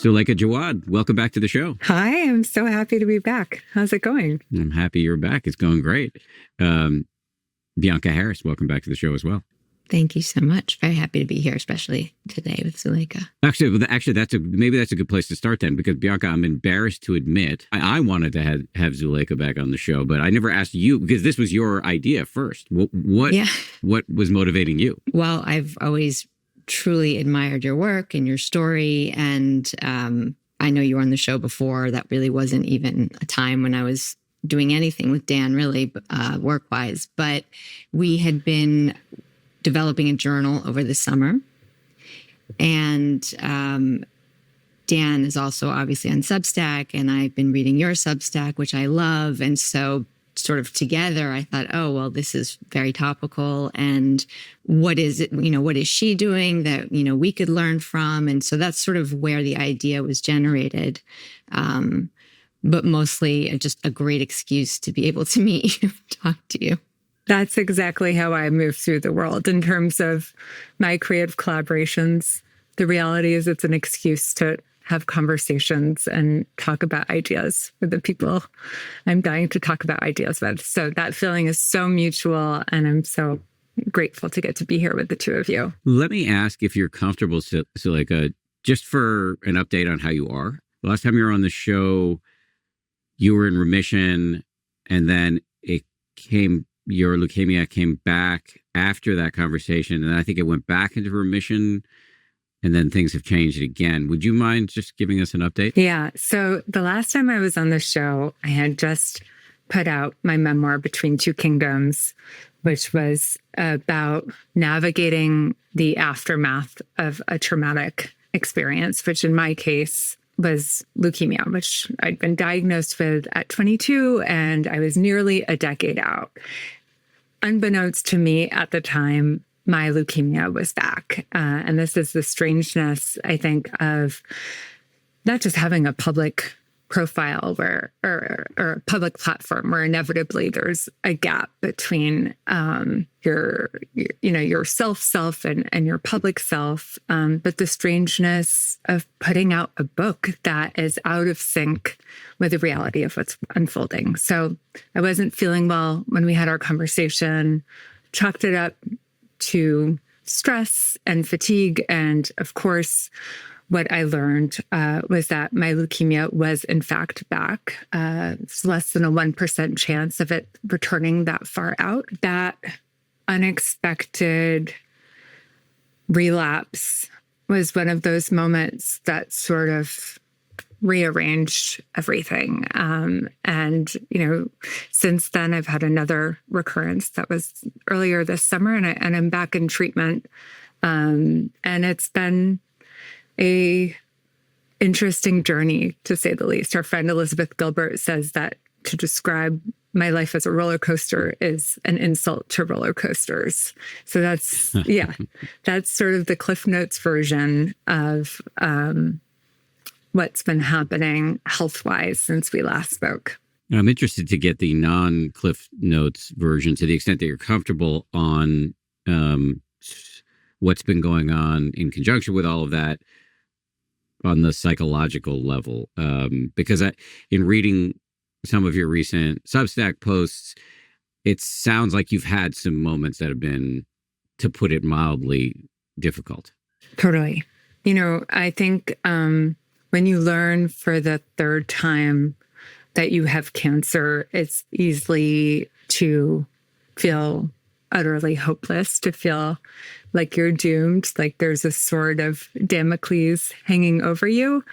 Suleika Jaouad, welcome back to the show. Hi, I'm so happy to be back. How's it going? I'm happy you're back. It's going great. Bianca Harris, welcome back to the show as well. Thank you so much. Very happy to be here, especially today with Suleika. Actually, maybe that's a good place to start then, because Bianca, I'm embarrassed to admit I wanted to have Suleika back on the show, but I never asked you because this was your idea first. What was motivating you? Well, I've always truly admired your work and your story, and I know you were on the show before. That really wasn't even a time when I was doing anything with Dan, really, work-wise. But we had been developing a journal over the summer. And Dan is also obviously on Substack, and I've been reading your Substack, which I love. And so sort of together, I thought, oh, well, this is very topical. And what is it, what is she doing that, we could learn from? And so that's sort of where the idea was generated. But mostly just a great excuse to be able to meet you, talk to you. That's exactly how I move through the world in terms of my creative collaborations. The reality is it's an excuse to have conversations and talk about ideas with the people I'm dying to talk about ideas with. So that feeling is so mutual, and I'm so grateful to get to be here with the two of you. Let me ask if you're comfortable, Suleika, just for an update on how you are. Last time you were on the show, you were in remission, and then your leukemia came back after that conversation, and I think it went back into remission, and then things have changed again. Would you mind just giving us an update? Yeah. So the last time I was on the show, I had just put out my memoir, Between Two Kingdoms, which was about navigating the aftermath of a traumatic experience, which in my case was leukemia, which I'd been diagnosed with at 22, and I was nearly a decade out. Unbeknownst to me at the time, my leukemia was back. And this is the strangeness, I think, of not just having a public profile or a public platform where inevitably there's a gap between your self and your public self, but the strangeness of putting out a book that is out of sync with the reality of what's unfolding. So I wasn't feeling well when we had our conversation, chalked it up to stress and fatigue, and of course, what I learned was that my leukemia was in fact back. It's less than a 1% chance of it returning that far out. That unexpected relapse was one of those moments that sort of rearranged everything. And since then I've had another recurrence that was earlier this summer, and I'm back in treatment. And it's been a interesting journey, to say the least. Our friend Elizabeth Gilbert says that to describe my life as a roller coaster is an insult to roller coasters. So that's, that's sort of the Cliff Notes version of what's been happening health-wise since we last spoke. I'm interested to get the non-Cliff Notes version, to the extent that you're comfortable, on what's been going on in conjunction with all of that on the psychological level. Because in reading some of your recent Substack posts, it sounds like you've had some moments that have been, to put it mildly, difficult. Totally. I think when you learn for the third time that you have cancer, it's easy to feel utterly hopeless, to feel like you're doomed, like there's a sword of Damocles hanging over you.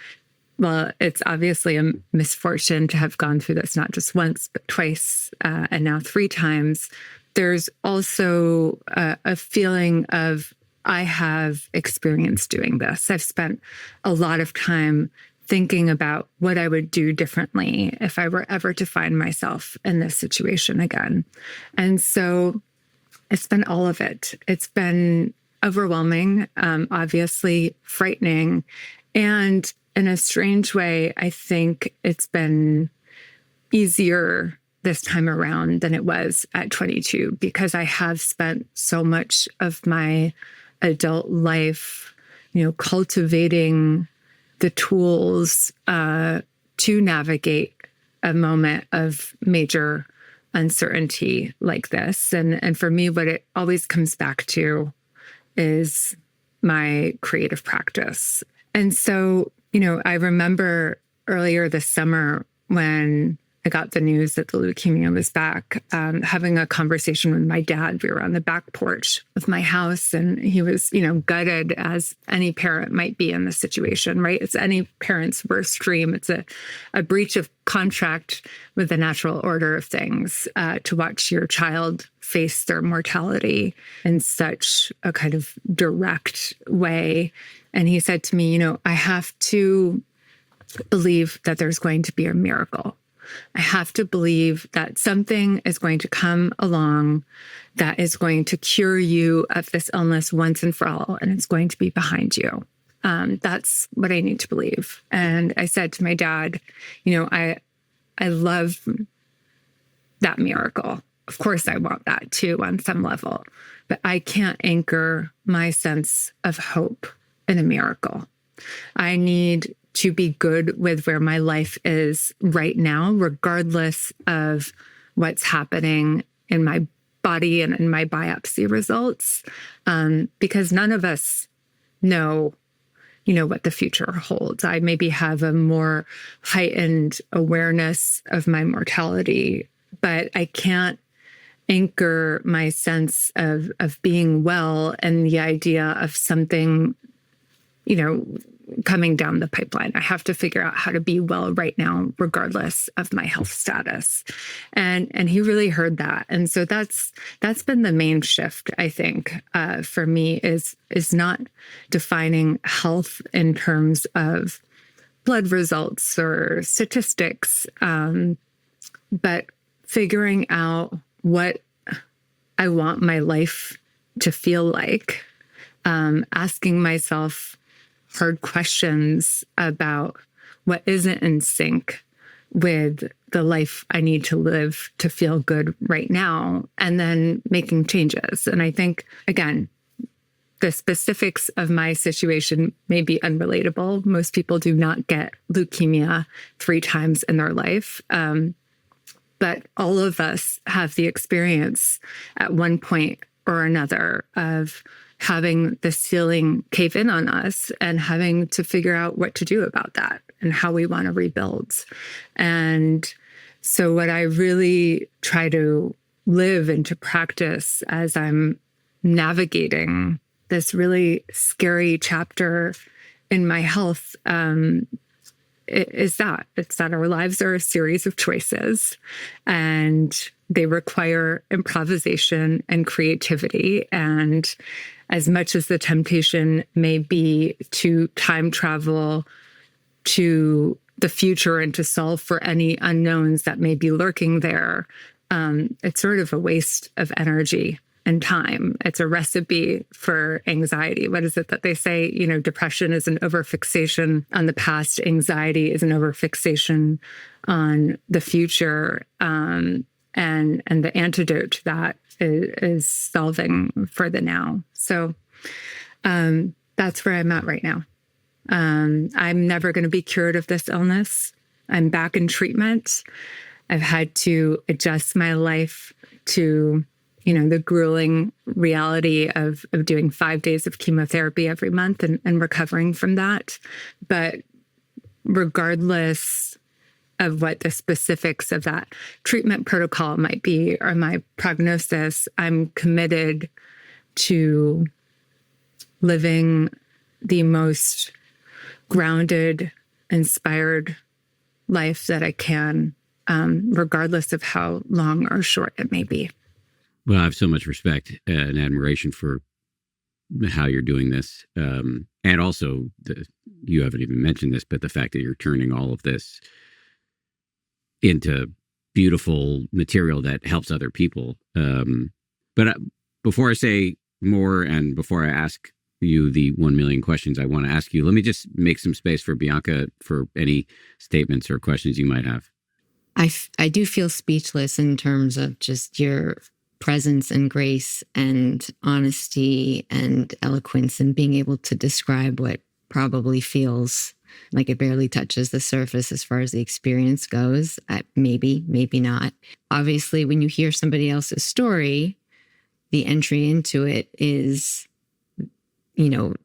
Well, it's obviously a misfortune to have gone through this not just once, but twice, and now 3 times. There's also a feeling of, I have experience doing this. I've spent a lot of time thinking about what I would do differently if I were ever to find myself in this situation again. And so it's been all of it. It's been overwhelming, obviously frightening. And in a strange way, I think it's been easier this time around than it was at 22, because I have spent so much of my adult life, cultivating the tools to navigate a moment of major uncertainty like this. And for me, what it always comes back to is my creative practice. And so, I remember earlier this summer when I got the news that the leukemia was back, having a conversation with my dad. We were on the back porch of my house, and he was, gutted, as any parent might be in this situation, right? It's any parent's worst dream. It's a breach of contract with the natural order of things, to watch your child face their mortality in such a kind of direct way. And he said to me, I have to believe that there's going to be a miracle. I have to believe that something is going to come along that is going to cure you of this illness once and for all, and it's going to be behind you. That's what I need to believe. And I said to my dad, I love that miracle. Of course, I want that too on some level, but I can't anchor my sense of hope in a miracle. I need to be good with where my life is right now, regardless of what's happening in my body and in my biopsy results, because none of us know, what the future holds. I maybe have a more heightened awareness of my mortality, but I can't anchor my sense of being well and the idea of something, coming down the pipeline. I have to figure out how to be well right now, regardless of my health status. And he really heard that. And so that's been the main shift, I think, for me, is not defining health in terms of blood results or statistics, but figuring out what I want my life to feel like, asking myself hard questions about what isn't in sync with the life I need to live to feel good right now, and then making changes. And I think, again, the specifics of my situation may be unrelatable. Most people do not get leukemia 3 times in their life. But all of us have the experience at one point or another of having the ceiling cave in on us and having to figure out what to do about that and how we want to rebuild. And so what I really try to live into practice as I'm navigating this really scary chapter in my health, it's that our lives are a series of choices, and they require improvisation and creativity. And as much as the temptation may be to time travel to the future and to solve for any unknowns that may be lurking there, it's sort of a waste of energy and time. It's a recipe for anxiety. What is it that they say? Depression is an overfixation on the past. Anxiety is an overfixation on the future. And the antidote to that is solving for the now. So that's where I'm at right now. I'm never going to be cured of this illness. I'm back in treatment. I've had to adjust my life to the grueling reality of doing 5 days of chemotherapy every month and recovering from that. But regardless of what the specifics of that treatment protocol might be or my prognosis, I'm committed to living the most grounded, inspired life that I can, regardless of how long or short it may be. Well, I have so much respect and admiration for how you're doing this. And also, you haven't even mentioned this, but the fact that you're turning all of this into beautiful material that helps other people. But before I say more and before I ask you the 1 million questions I want to ask you, let me just make some space for Bianca for any statements or questions you might have. I do feel speechless in terms of just your presence and grace and honesty and eloquence and being able to describe what probably feels Like it barely touches the surface as far as the experience goes. Maybe, maybe not. Obviously, when you hear somebody else's story, the entry into it is,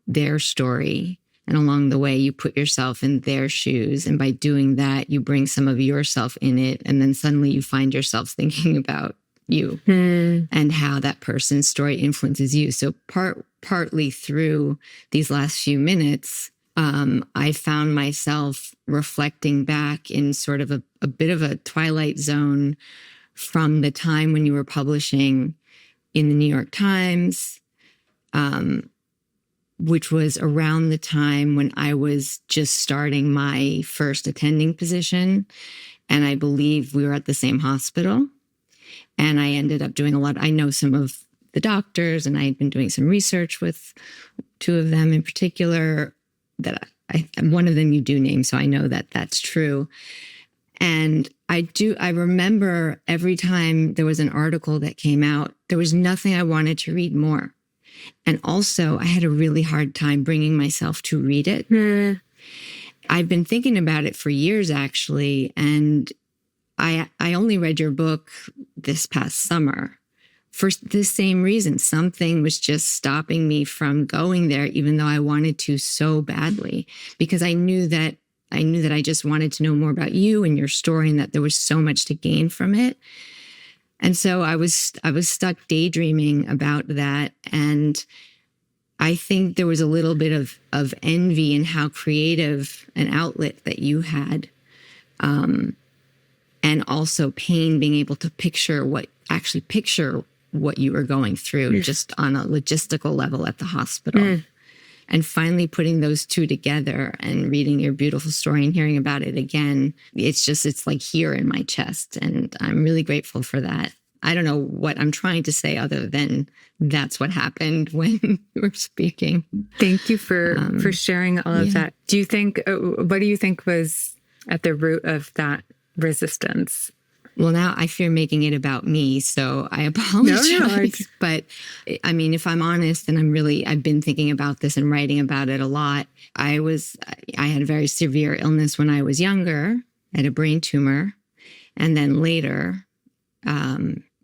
their story. And along the way, you put yourself in their shoes. And by doing that, you bring some of yourself in it. And then suddenly you find yourself thinking about you and how that person's story influences you. So partly through these last few minutes, I found myself reflecting back in sort of a bit of a twilight zone from the time when you were publishing in the New York Times, which was around the time when I was just starting my first attending position. And I believe we were at the same hospital. And I ended up doing I know some of the doctors, and I had been doing some research with two of them in particular that one of them you do name, so I know that that's true. And I remember every time there was an article that came out, there was nothing I wanted to read more. And also I had a really hard time bringing myself to read it. I've been thinking about it for years, actually. And I only read your book this past summer for the same reason. Something was just stopping me from going there, even though I wanted to so badly, because I knew that I just wanted to know more about you and your story, and that there was so much to gain from it. And so I was stuck daydreaming about that. And I think there was a little bit of envy in how creative an outlet that you had. And also pain, being able to picture what you were going through just on a logistical level at the hospital. And finally putting those two together and reading your beautiful story and hearing about it again, it's like here in my chest. And I'm really grateful for that. I don't know what I'm trying to say other than that's what happened when you were speaking. Thank you for sharing all of that. What do you think was at the root of that resistance? Well, now I fear making it about me, so I apologize. No. But I mean, if I'm honest, and I've been thinking about this and writing about it a lot. I had a very severe illness when I was younger. I had a brain tumor. And then later,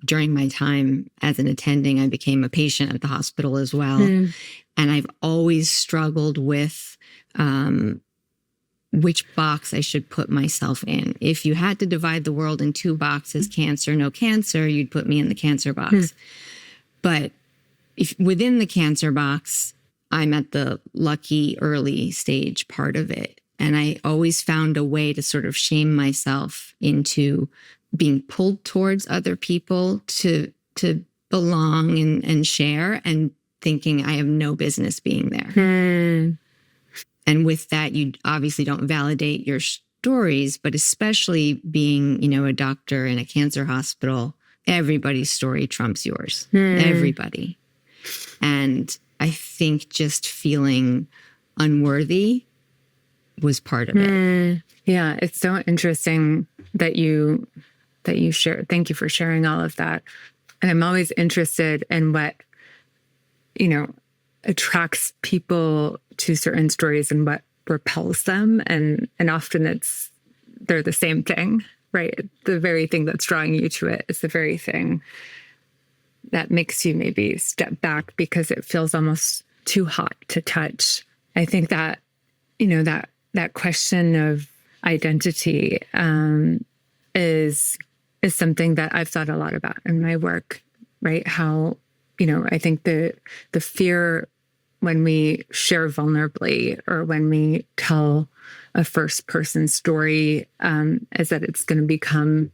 during my time as an attending, I became a patient at the hospital as well. And I've always struggled with which box I should put myself in. If you had to divide the world in two boxes, cancer, no cancer, you'd put me in the cancer box. But if within the cancer box, I'm at the lucky early stage part of it. And I always found a way to sort of shame myself into being pulled towards other people to belong and share, and thinking I have no business being there. And with that, you obviously don't validate your stories, but especially being, a doctor in a cancer hospital, everybody's story trumps yours. Everybody. And I think just feeling unworthy was part of it. Yeah, it's so interesting that you share. Thank you for sharing all of that. And I'm always interested in what, attracts people to certain stories and what repels them. And often they're the same thing, right? The very thing that's drawing you to it is the very thing that makes you maybe step back because it feels almost too hot to touch. I think that, that question of identity is something that I've thought a lot about in my work, right? How, I think the fear when we share vulnerably or when we tell a first person story is that it's going to become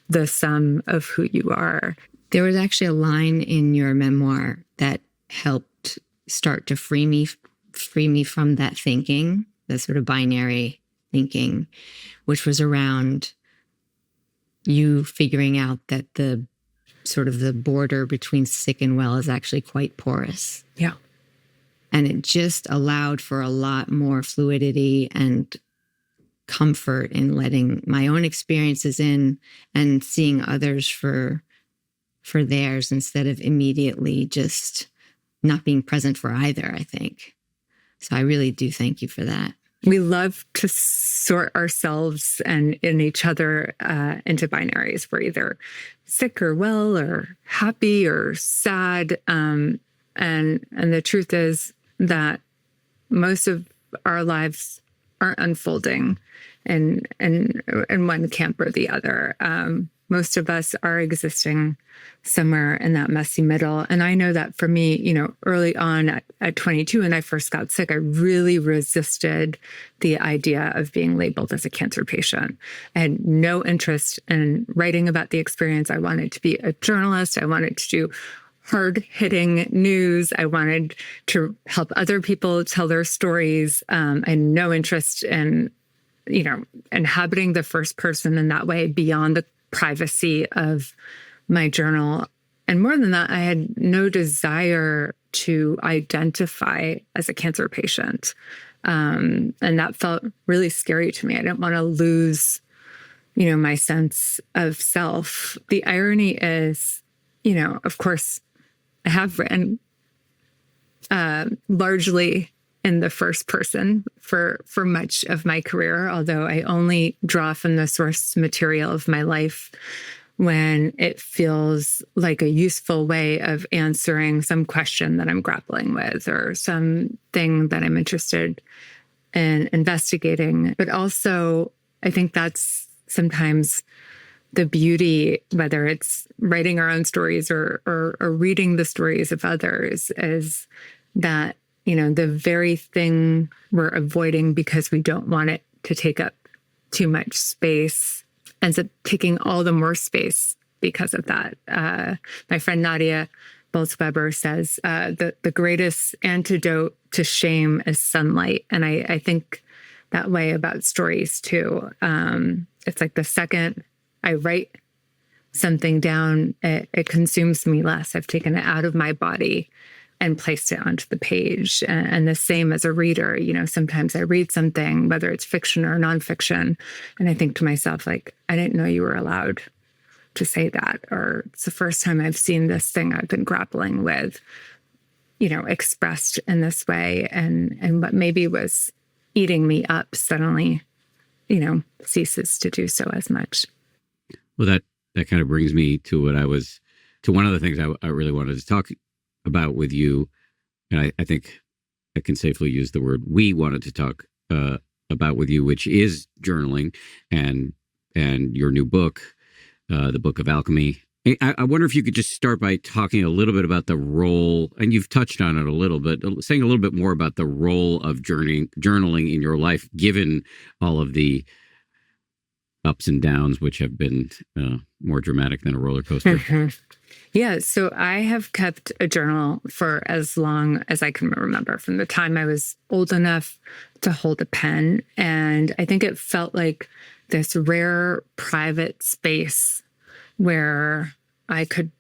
the sum of who you are. There was actually a line in your memoir that helped start to free me from that thinking, that sort of binary thinking, which was around you figuring out that the sort of the border between sick and well is actually quite porous. Yeah. And it just allowed for a lot more fluidity and comfort in letting my own experiences in and seeing others for theirs instead of immediately just not being present for either, I think. So I really do thank you for that. we love to sort ourselves and in each other into binaries. We're either sick or well, or happy or sad. And the truth is that most of our lives aren't unfolding in one camp or the other. Most of us are existing somewhere in that messy middle. And I know that for me, early on at 22, when I first got sick, I really resisted the idea of being labeled as a cancer patient. I had no interest in writing about the experience. I wanted to be a journalist. I wanted to do hard-hitting news. I wanted to help other people tell their stories. I had no interest in, inhabiting the first person in that way beyond the privacy of my journal. And more than that, I had no desire to identify as a cancer patient. And that felt really scary to me. I didn't want to lose, my sense of self. The irony is, of course, I have written largely in the first person for much of my career, although I only draw from the source material of my life when it feels like a useful way of answering some question that I'm grappling with or something that I'm interested in investigating. But also, I think that's sometimes the beauty, whether it's writing our own stories or reading the stories of others, is that, the very thing we're avoiding because we don't want it to take up too much space ends up taking all the more space because of that. My friend Nadia Bolz-Weber says the greatest antidote to shame is sunlight. And I think that way about stories too. It's like the second I write something down, it consumes me less. I've taken it out of my body and placed it onto the page. And the same as a reader, sometimes I read something, whether it's fiction or nonfiction, and I think to myself, like, I didn't know you were allowed to say that, or it's the first time I've seen this thing I've been grappling with, expressed in this way. And what maybe was eating me up suddenly, ceases to do so as much. Well, that kind of brings me to one of the things I really wanted to talk about with you. And I think I can safely use the word we wanted to talk about with you, which is journaling and your new book, the Book of Alchemy. I wonder if you could just start by talking a little bit about the role, and you've touched on it a little bit, saying a little bit more about the role of journaling in your life, given all of the ups and downs, which have been more dramatic than a roller coaster. Mm-hmm. Yeah, so I have kept a journal for as long as I can remember, from the time I was old enough to hold a pen. And I think it felt like this rare private space where I could,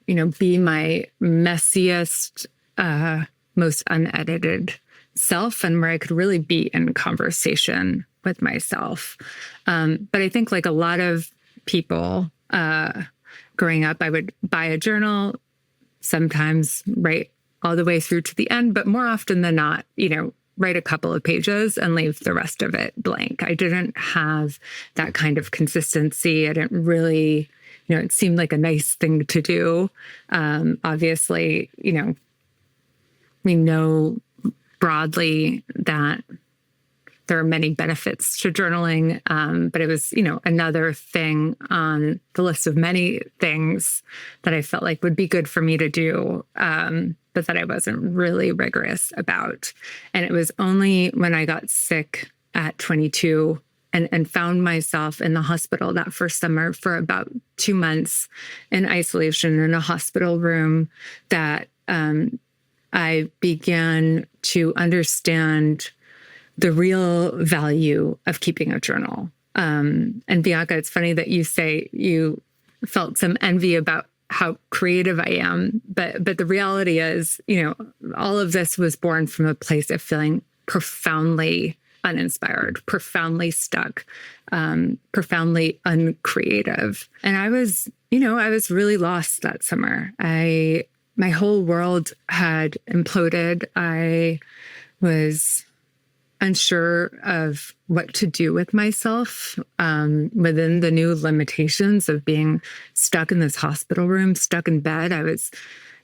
be my messiest, most unedited self, and where I could really be in conversation with myself. But I think, like a lot of people, growing up, I would buy a journal, sometimes write all the way through to the end, but more often than not, write a couple of pages and leave the rest of it blank. I didn't have that kind of consistency. I didn't really, it seemed like a nice thing to do. Obviously, we know broadly that there are many benefits to journaling, but it was, another thing on the list of many things that I felt like would be good for me to do, but that I wasn't really rigorous about. And it was only when I got sick at 22 and found myself in the hospital that first summer for about 2 months in isolation in a hospital room that I began to understand the real value of keeping a journal. And Bianca, it's funny that you say you felt some envy about how creative I am, but the reality is, all of this was born from a place of feeling profoundly uninspired, profoundly stuck, profoundly uncreative. And I was really lost that summer. My whole world had imploded. I was unsure of what to do with myself within the new limitations of being stuck in this hospital room, stuck in bed. I was,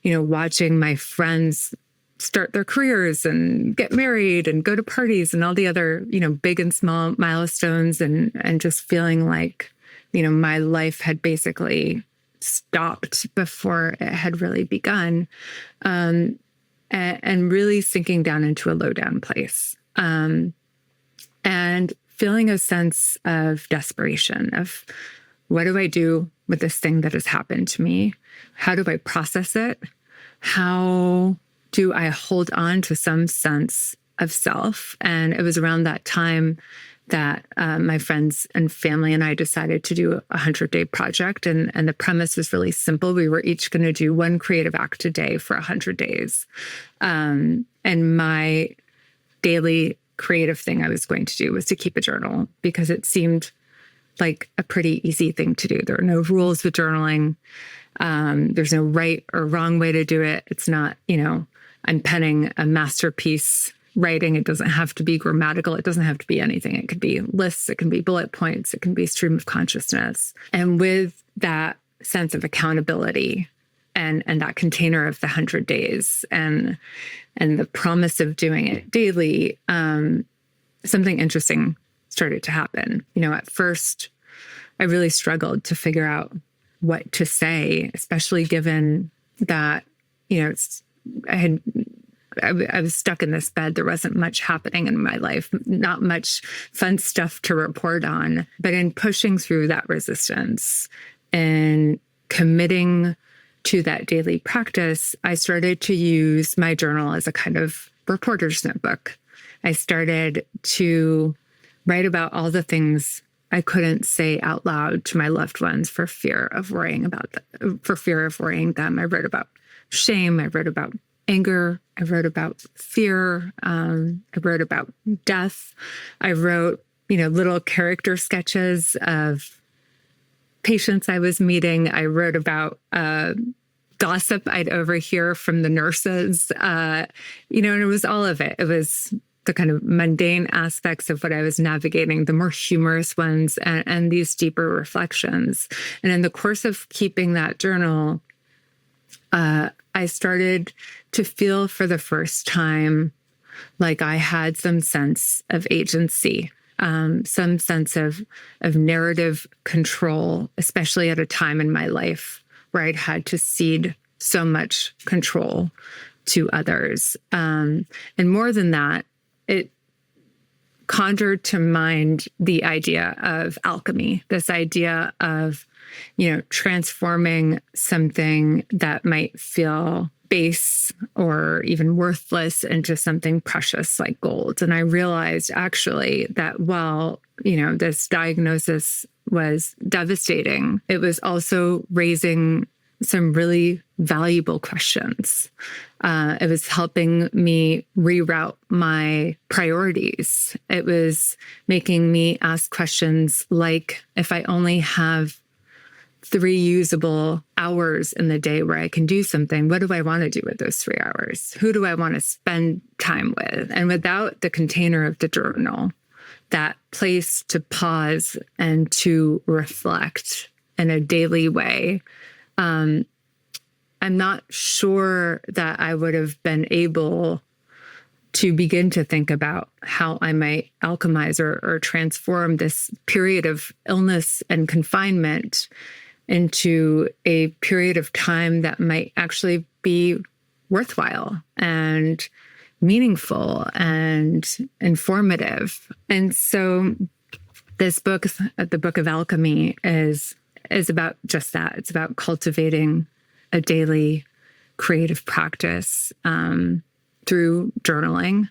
watching my friends start their careers and get married and go to parties and all the other, big and small milestones, and just feeling like, my life had basically stopped before it had really begun, and really sinking down into a low down place. And feeling a sense of desperation of, what do I do with this thing that has happened to me? How do I process it? How do I hold on to some sense of self? And it was around that time that my friends and family and I decided to do a 100-day project. And the premise was really simple. We were each going to do one creative act a day for 100 days. And my daily creative thing I was going to do was to keep a journal, because it seemed like a pretty easy thing to do. There are no rules with journaling. There's no right or wrong way to do it. It's not, I'm penning a masterpiece writing. It doesn't have to be grammatical. It doesn't have to be anything. It could be lists. It can be bullet points. It can be stream of consciousness. And with that sense of accountability and that container of the 100 days and the promise of doing it daily, something interesting started to happen. At first, I really struggled to figure out what to say, especially given that, I was stuck in this bed. There wasn't much happening in my life, not much fun stuff to report on. But in pushing through that resistance and committing to that daily practice, I started to use my journal as a kind of reporter's notebook. I started to write about all the things I couldn't say out loud to my loved ones for fear of worrying them. I wrote about shame. I wrote about anger. I wrote about fear. I wrote about death. I wrote, little character sketches of patients I was meeting. I wrote about gossip I'd overhear from the nurses, and it was all of it. It was the kind of mundane aspects of what I was navigating, the more humorous ones, and these deeper reflections. And in the course of keeping that journal, I started to feel for the first time like I had some sense of agency, some sense of narrative control, especially at a time in my life where I'd had to cede so much control to others. And more than that, it conjured to mind the idea of alchemy, this idea of, transforming something that might feel base or even worthless into something precious like gold. And I realized actually that while, this diagnosis was devastating, it was also raising some really valuable questions. It was helping me reroute my priorities. It was making me ask questions like, if I only have 3 usable hours in the day where I can do something, what do I want to do with those 3 hours? Who do I want to spend time with? And without the container of the journal, that place to pause and to reflect in a daily way, I'm not sure that I would have been able to begin to think about how I might alchemize or transform this period of illness and confinement into a period of time that might actually be worthwhile and meaningful and informative. And so this book, the Book of Alchemy, is about just that. It's about cultivating a daily creative practice through journaling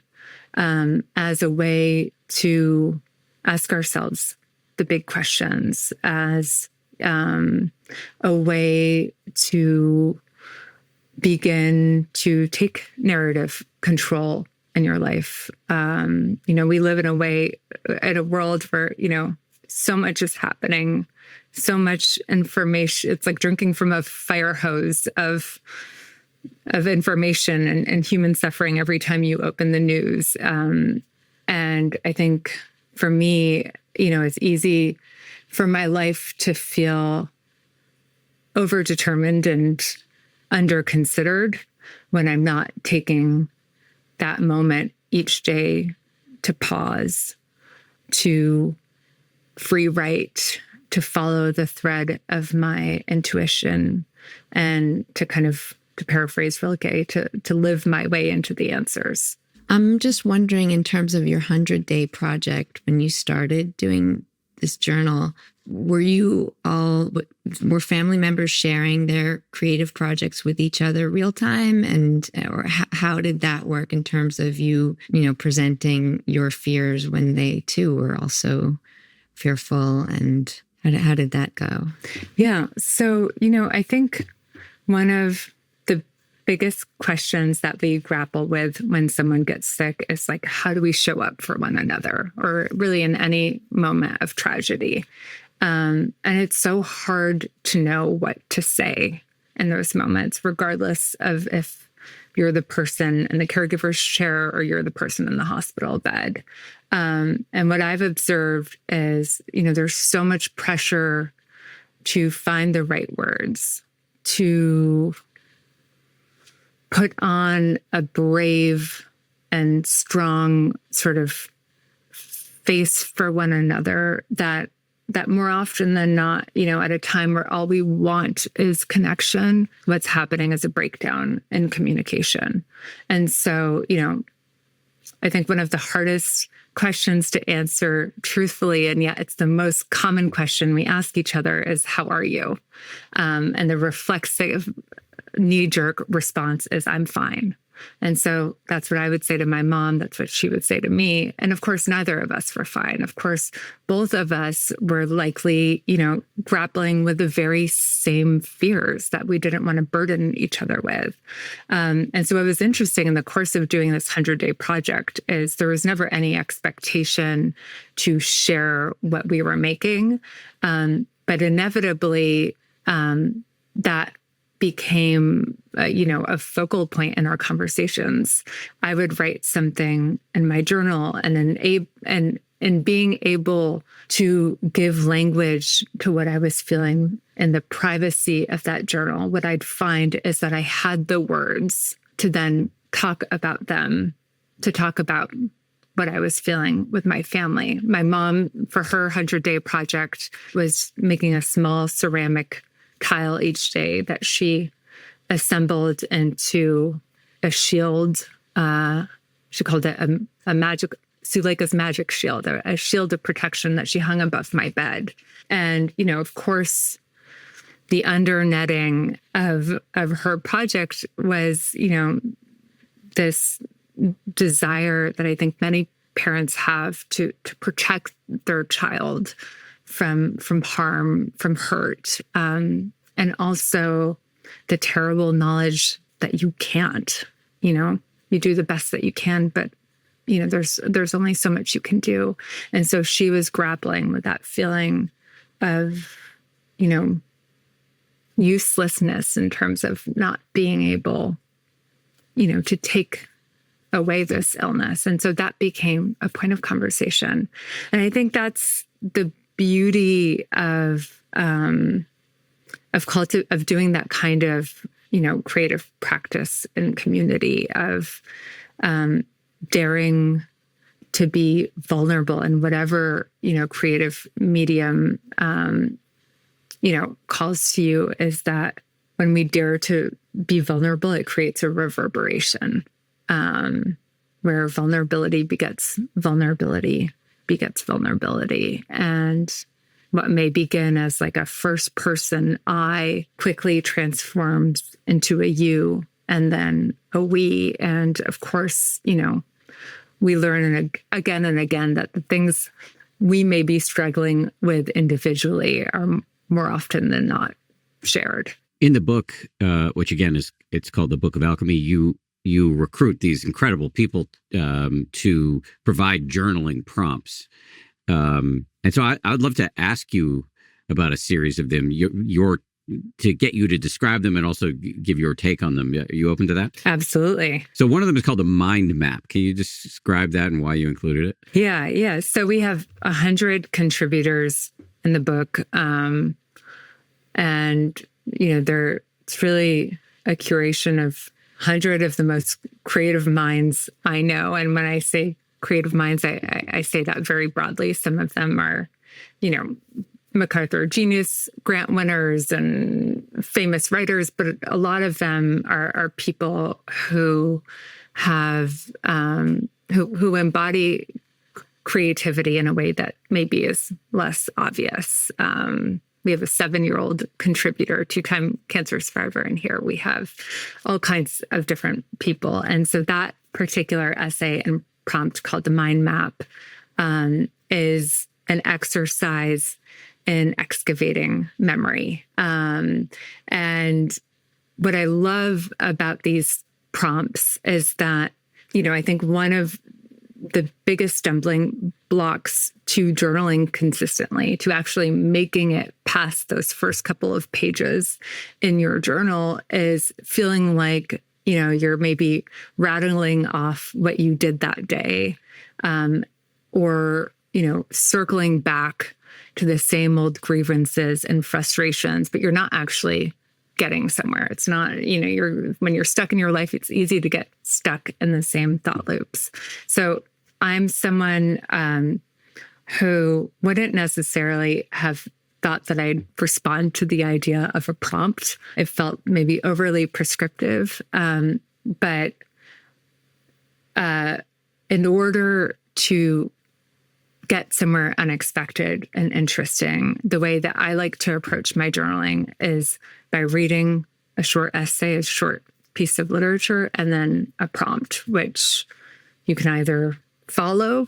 as a way to ask ourselves the big questions, as a way to begin to take narrative control in your life. We live in a world where, so much is happening, so much information. It's like drinking from a fire hose of information and human suffering every time you open the news. And I think for me, it's easy for my life to feel overdetermined and underconsidered when I'm not taking that moment each day to pause, to free write, to follow the thread of my intuition, and to paraphrase Rilke, to live my way into the answers. I'm just wondering, in terms of your 100-day project, when you started doing this journal, were family members sharing their creative projects with each other real time? Or how did that work in terms of you presenting your fears when they too were also fearful? And how did that go? Yeah. So, I think one of the biggest questions that we grapple with when someone gets sick is like, how do we show up for one another, or really in any moment of tragedy? And it's so hard to know what to say in those moments, regardless of if you're the person in the caregiver's chair or you're the person in the hospital bed. And what I've observed is, there's so much pressure to find the right words, to put on a brave and strong sort of face for one another, that more often than not, at a time where all we want is connection, what's happening is a breakdown in communication. And so, I think one of the hardest questions to answer truthfully, and yet it's the most common question we ask each other, is, how are you? And the reflexive knee-jerk response is, I'm fine. And so that's what I would say to my mom. That's what she would say to me. And of course, neither of us were fine. Of course, both of us were likely, grappling with the very same fears that we didn't want to burden each other with. And so what was interesting in the course of doing this 100-day project is there was never any expectation to share what we were making. But inevitably, that became, a focal point in our conversations. I would write something in my journal, and in being able to give language to what I was feeling in the privacy of that journal, what I'd find is that I had the words to then talk about them, to talk about what I was feeling with my family. My mom, for her 100-day project, was making a small ceramic tile each day that she assembled into a shield. She called it a magic, Suleika's magic shield, a shield of protection that she hung above my bed. And, of course, the undernetting of her project was, this desire that I think many parents have to protect their child from harm, from hurt, and also the terrible knowledge that you can't. You do the best that you can, but there's only so much you can do. And so she was grappling with that feeling of uselessness in terms of not being able to take away this illness. And so that became a point of conversation. And I think that's the beauty of doing that kind of creative practice in community, of daring to be vulnerable in whatever creative medium calls to you, is that when we dare to be vulnerable, it creates a reverberation, where vulnerability begets vulnerability begets vulnerability. And what may begin as like a first person I quickly transforms into a you, and then a we. And of course, we learn again and again that the things we may be struggling with individually are more often than not shared. In the book, which again it's called the Book of Alchemy, you recruit these incredible people to provide journaling prompts. And so I would love to ask you about a series of them. Your to get you to describe them and also give your take on them. Are you open to that? Absolutely. So one of them is called the mind map. Can you describe that and why you included it? Yeah. So we have 100 contributors in the book. And, it's really a curation of 100 of the most creative minds I know. And when I say creative minds, I say that very broadly. Some of them are, MacArthur Genius Grant winners and famous writers, but a lot of them are people who have, who embody creativity in a way that maybe is less obvious. We have a 7-year-old contributor, 2-time cancer survivor in here. We have all kinds of different people. And so that particular essay and prompt called the mind map is an exercise in excavating memory. And what I love about these prompts is that, I think one of the biggest stumbling blocks to journaling consistently, to actually making it past those first couple of pages in your journal, is feeling like, you're maybe rattling off what you did that day, or, circling back to the same old grievances and frustrations, but you're not actually getting somewhere. It's not, when you're stuck in your life, it's easy to get stuck in the same thought loops. So I'm someone who wouldn't necessarily have thought that I'd respond to the idea of a prompt. It felt maybe overly prescriptive. But in order to get somewhere unexpected and interesting, the way that I like to approach my journaling is by reading a short essay, a short piece of literature, and then a prompt, which you can either follow,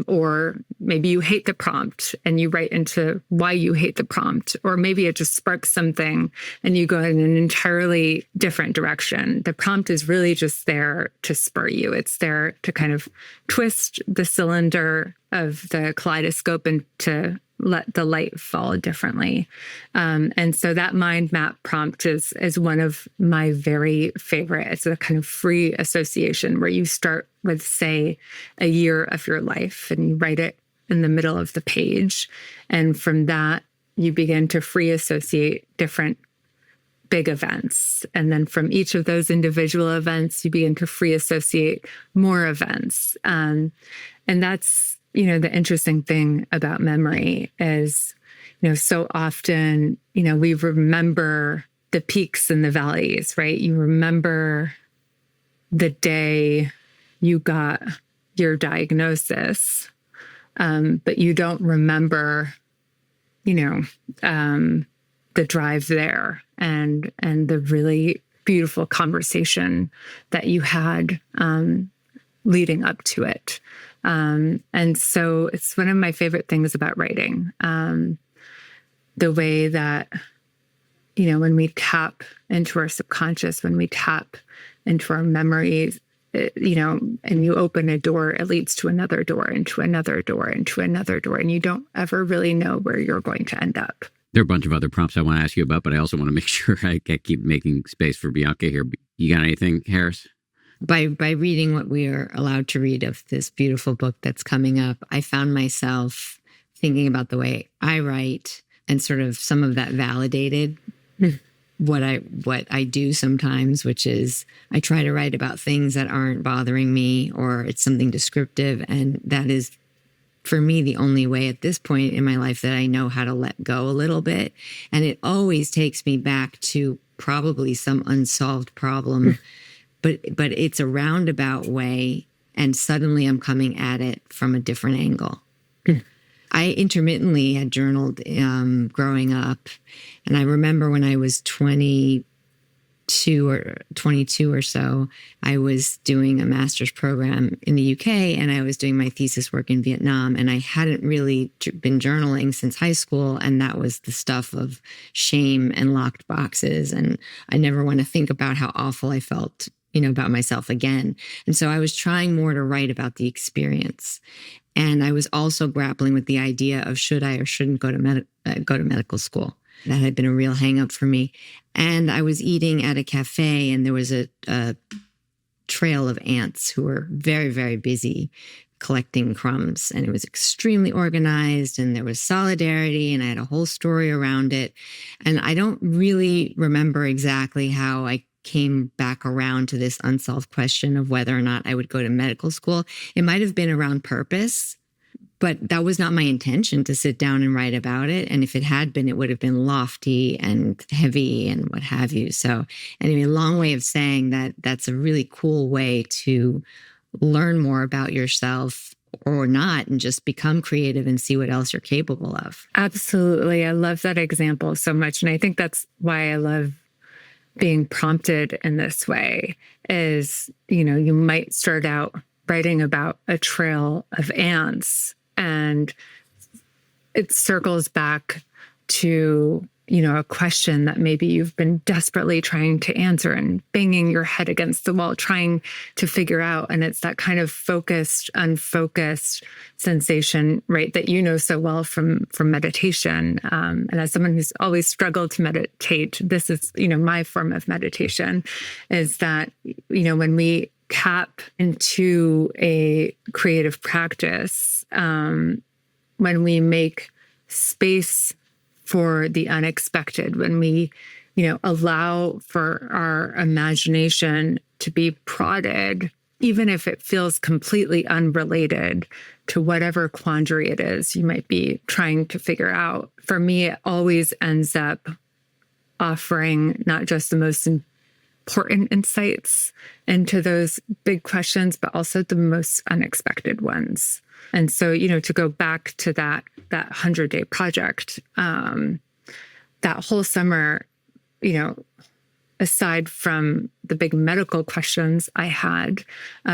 or maybe you hate the prompt and you write into why you hate the prompt, or maybe it just sparks something and you go in an entirely different direction. The prompt is really just there to spur you. It's there to kind of twist the cylinder of the kaleidoscope and to let the light fall differently. And so that mind map prompt is one of my very favorite. It's a kind of free association where you start with, say, a year of your life and you write it in the middle of the page. And from that, you begin to free associate different big events. And then from each of those individual events, you begin to free associate more events. And that's, the interesting thing about memory is, so often, we remember the peaks and the valleys, right? You remember the day you got your diagnosis, but you don't remember, the drive there and the really beautiful conversation that you had leading up to it. And so it's one of my favorite things about writing, the way that, when we tap into our subconscious, when we tap into our memories, and you open a door, it leads to another door, into another door, into another door, and you don't ever really know where you're going to end up. There are a bunch of other prompts I want to ask you about, but I also want to make sure I keep making space for Bianca here. You got anything, Harris? By reading what we are allowed to read of this beautiful book that's coming up, I found myself thinking about the way I write, and sort of some of that validated what I do sometimes, which is I try to write about things that aren't bothering me, or it's something descriptive. And that is, for me, the only way at this point in my life that I know how to let go a little bit. And it always takes me back to probably some unsolved problem. But it's a roundabout way, and suddenly I'm coming at it from a different angle. I intermittently had journaled growing up, and I remember when I was 22 or so, I was doing a master's program in the UK, and I was doing my thesis work in Vietnam, and I hadn't really been journaling since high school, and that was the stuff of shame and locked boxes, and I never want to think about how awful I felt about myself again. And so I was trying more to write about the experience. And I was also grappling with the idea of should I or shouldn't go to medical school. That had been a real hang up for me. And I was eating at a cafe, and there was a trail of ants who were very, very busy collecting crumbs. And it was extremely organized, and there was solidarity, and I had a whole story around it. And I don't really remember exactly how I came back around to this unsolved question of whether or not I would go to medical school. It might have been around purpose, but that was not my intention to sit down and write about it. And if it had been, it would have been lofty and heavy and what have you. So anyway, a long way of saying that that's a really cool way to learn more about yourself or not, and just become creative and see what else you're capable of. Absolutely. I love that example so much. And I think that's why I love being prompted in this way is, you might start out writing about a trail of ants, and it circles back to, a question that maybe you've been desperately trying to answer and banging your head against the wall, trying to figure out. And it's that kind of focused, unfocused sensation, right, that so well from meditation. And as someone who's always struggled to meditate, this is, my form of meditation, is that, when we tap into a creative practice, when we make space for the unexpected, when we, allow for our imagination to be prodded, even if it feels completely unrelated to whatever quandary it is you might be trying to figure out. For me, it always ends up offering not just the most important insights into those big questions, but also the most unexpected ones. And so, to go back to that 100-day project, that whole summer, aside from the big medical questions I had,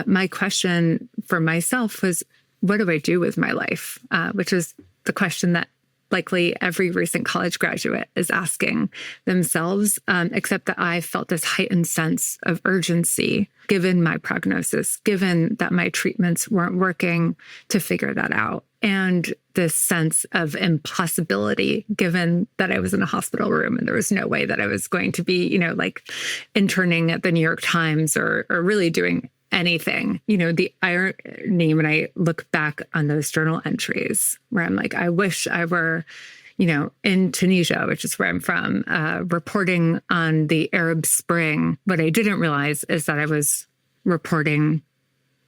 my question for myself was, what do I do with my life? Which is the question that likely every recent college graduate is asking themselves, except that I felt this heightened sense of urgency, given my prognosis, given that my treatments weren't working, to figure that out. And this sense of impossibility, given that I was in a hospital room and there was no way that I was going to be, interning at the New York Times or really doing anything. The irony when I look back on those journal entries where I'm like, I wish I were, in Tunisia, which is where I'm from, reporting on the Arab Spring. What I didn't realize is that I was reporting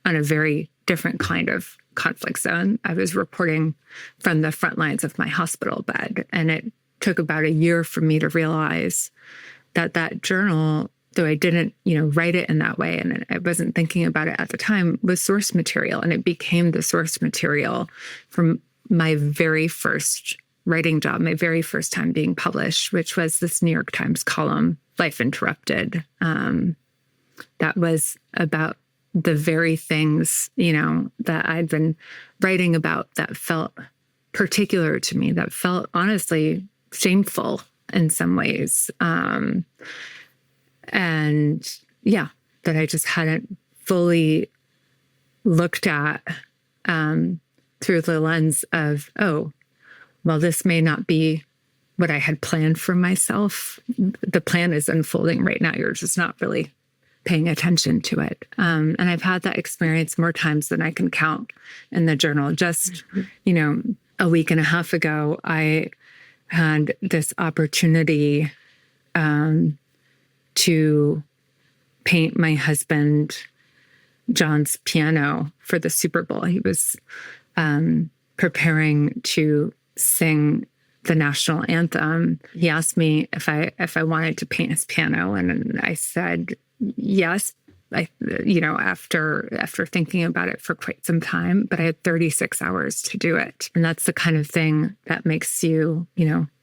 on a very different kind of conflict zone. I was reporting from the front lines of my hospital bed. And it took about a year for me to realize that journal, though I didn't, write it in that way, and I wasn't thinking about it at the time, was source material. And it became the source material from my very first writing job, my very first time being published, which was this New York Times column, Life Interrupted. That was about the very things, that I'd been writing about that felt particular to me, that felt honestly shameful in some ways. And yeah, that I just hadn't fully looked at through the lens of, oh, well, this may not be what I had planned for myself. The plan is unfolding right now. You're just not really paying attention to it. And I've had that experience more times than I can count in the journal. Just, a week and a half ago, I had this opportunity to paint my husband John's piano for the Super Bowl. He was preparing to sing the national anthem. He asked me if I wanted to paint his piano, and I said yes. After thinking about it for quite some time, but I had 36 hours to do it, and that's the kind of thing that makes you,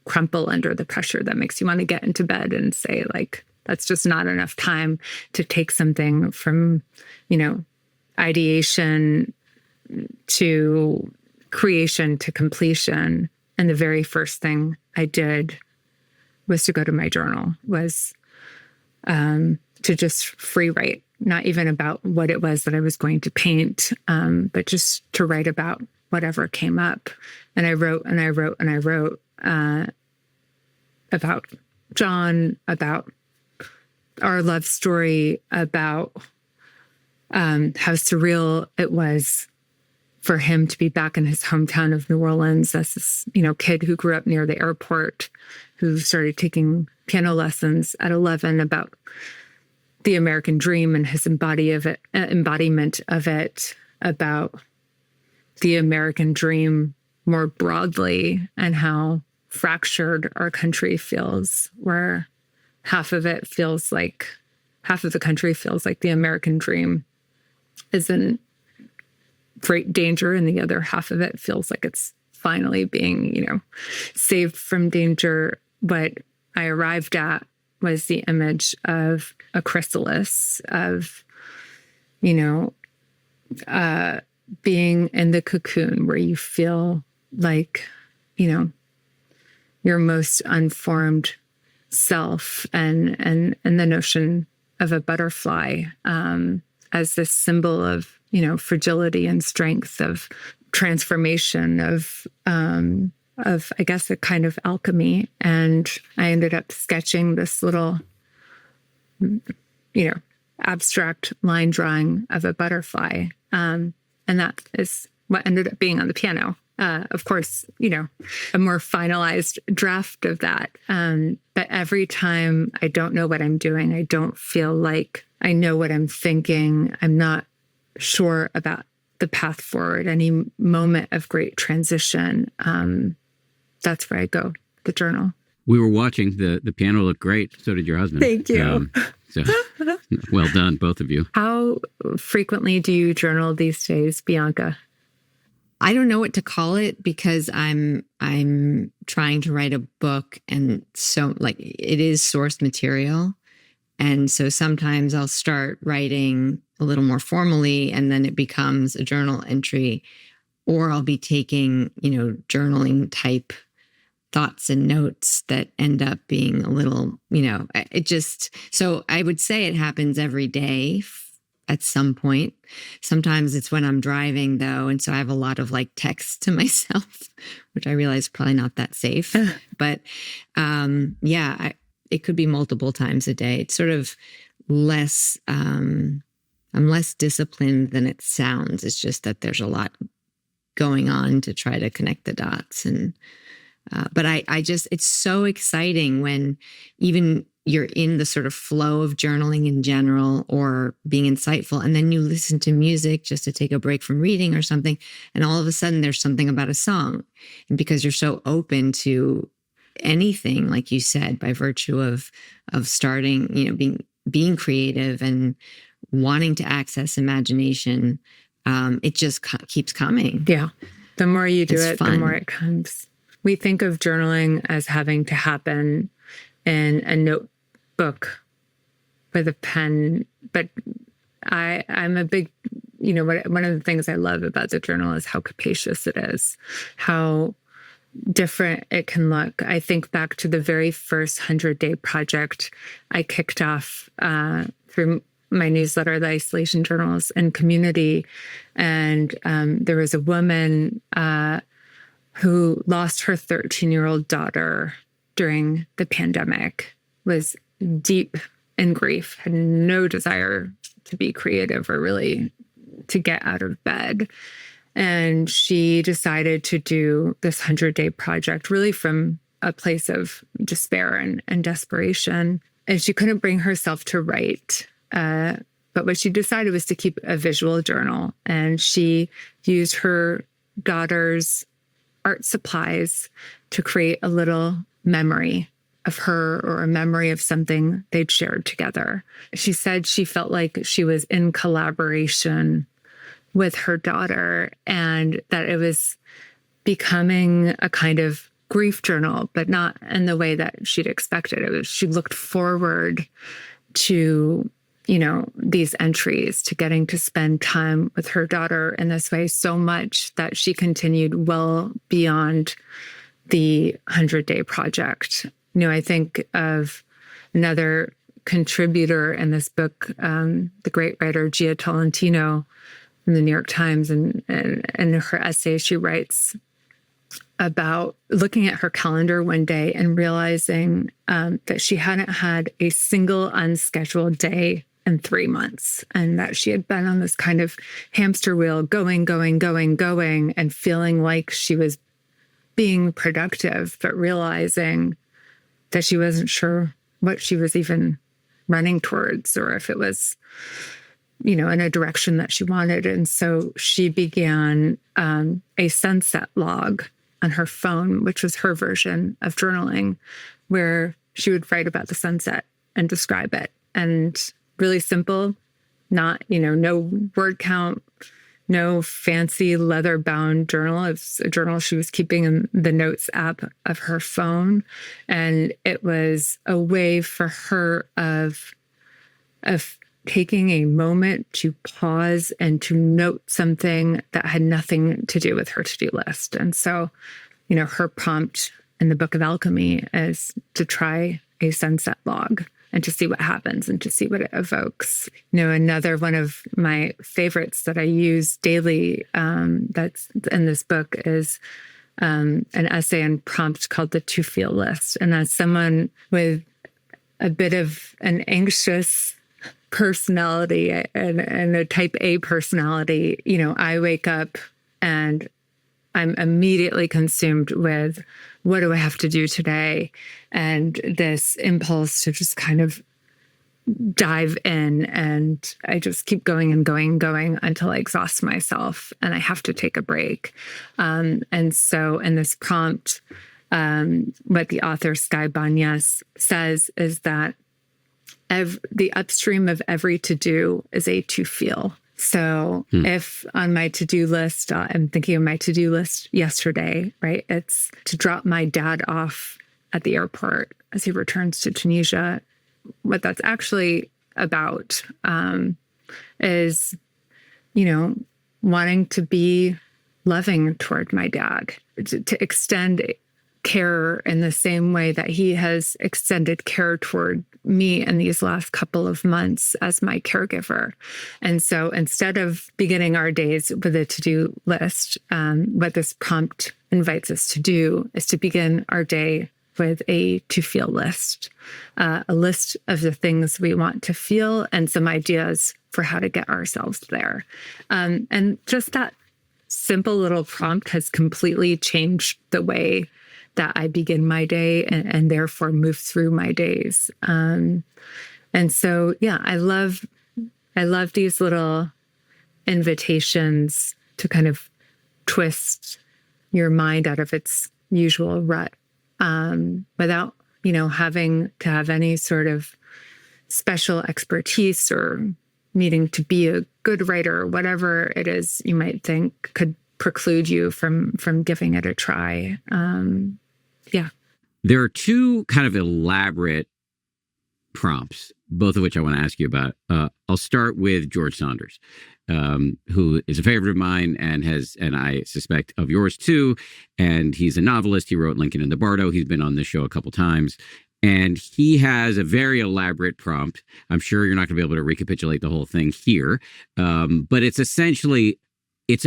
crumple under the pressure. That makes you want to get into bed and say, like, that's just not enough time to take something from, ideation to creation to completion. And the very first thing I did was to go to my journal, was to just free write, not even about what it was that I was going to paint, but just to write about whatever came up. And I wrote and I wrote and I wrote about John, about our love story, about how surreal it was for him to be back in his hometown of New Orleans as this, kid who grew up near the airport, who started taking piano lessons at 11, about the American dream and his embodiment of it, about the American dream more broadly and how fractured our country feels, where half of the country feels like the American dream is in great danger, and the other half of it feels like it's finally being, saved from danger. What I arrived at was the image of a chrysalis, of, being in the cocoon where you feel like, your most unformed self, and the notion of a butterfly as this symbol of, fragility and strength, of transformation, of I guess a kind of alchemy. And I ended up sketching this little, abstract line drawing of a butterfly. And that is what ended up being on the piano. Of course, a more finalized draft of that. But every time I don't know what I'm doing, I don't feel like I know what I'm thinking, I'm not sure about the path forward, any moment of great transition, that's where I go, the journal. We were watching, the piano looked great. So did your husband. Thank you. So well done, both of you. How frequently do you journal these days, Bianca? I don't know what to call it, because I'm trying to write a book, and so it is source material. And so sometimes I'll start writing a little more formally, and then it becomes a journal entry, or I'll be taking, journaling type thoughts and notes that end up being a little, so I would say it happens every day at some point. Sometimes it's when I'm driving, though. And so I have a lot of text to myself, which I realize is probably not that safe. But it could be multiple times a day. It's sort of less, I'm less disciplined than it sounds. It's just that there's a lot going on to try to connect the dots. And, but I just, it's so exciting when even you're in the sort of flow of journaling in general, or being insightful, and then you listen to music just to take a break from reading or something, and all of a sudden there's something about a song. And because you're so open to anything, like you said, by virtue of starting, being creative and wanting to access imagination, it just keeps coming. Yeah. The more you do It's the fun. more it comes. We think of journaling as having to happen in a notebook with a pen, but I'm a big, one of the things I love about the journal is how capacious it is, how different it can look. I think back to the very first 100-day project I kicked off through my newsletter, The Isolation Journals and Community. And there was a woman who lost her 13-year-old daughter during the pandemic, was deep in grief, had no desire to be creative or really to get out of bed. And she decided to do this 100-day project really from a place of despair and desperation. And she couldn't bring herself to write. But what she decided was to keep a visual journal. And she used her daughter's art supplies to create a little memory of her, or a memory of something they'd shared together. She said she felt like she was in collaboration with her daughter, and that it was becoming a kind of grief journal, but not in the way that she'd expected. It was, she looked forward to, these entries, to getting to spend time with her daughter in this way so much that she continued well beyond the 100-day project. I think of another contributor in this book, the great writer Gia Tolentino, in the New York Times, and in her essay, she writes about looking at her calendar one day and realizing that she hadn't had a single unscheduled day in 3 months, and that she had been on this kind of hamster wheel, going, and feeling like she was being productive, but realizing that she wasn't sure what she was even running towards, or if it was, in a direction that she wanted. And so she began a sunset log on her phone, which was her version of journaling, where she would write about the sunset and describe it. And really simple, not, no word count, no fancy leather-bound journal. It was a journal she was keeping in the notes app of her phone. And it was a way for her of taking a moment to pause and to note something that had nothing to do with her to-do list. And so, her prompt in the Book of Alchemy is to try a sunset log and to see what happens and to see what it evokes. Another one of my favorites that I use daily that's in this book is an essay and prompt called the To Feel List. And as someone with a bit of an anxious personality and a type A personality, I wake up and I'm immediately consumed with, what do I have to do today? And this impulse to just kind of dive in, and I just keep going until I exhaust myself and I have to take a break. And so in this prompt, what the author Skye Banyas says is that the upstream of every to-do is a to feel. So if on my to-do list, I'm thinking of my to-do list yesterday, right? It's to drop my dad off at the airport as he returns to Tunisia. What that's actually about is, wanting to be loving toward my dad, to extend care in the same way that he has extended care toward me in these last couple of months as my caregiver. And so instead of beginning our days with a to-do list, what this prompt invites us to do is to begin our day with a to-feel list, a list of the things we want to feel and some ideas for how to get ourselves there. And just that simple little prompt has completely changed the way that I begin my day and therefore move through my days. And so, yeah, I love these little invitations to kind of twist your mind out of its usual rut, without, having to have any sort of special expertise or needing to be a good writer, or whatever it is you might think could preclude you from giving it a try. Yeah. There are two kind of elaborate prompts, both of which I want to ask you about. I'll start with George Saunders, who is a favorite of mine and I suspect of yours too. And he's a novelist. He wrote Lincoln and the Bardo. He's been on this show a couple times. And he has a very elaborate prompt. I'm sure you're not going to be able to recapitulate the whole thing here. But it's essentially, it's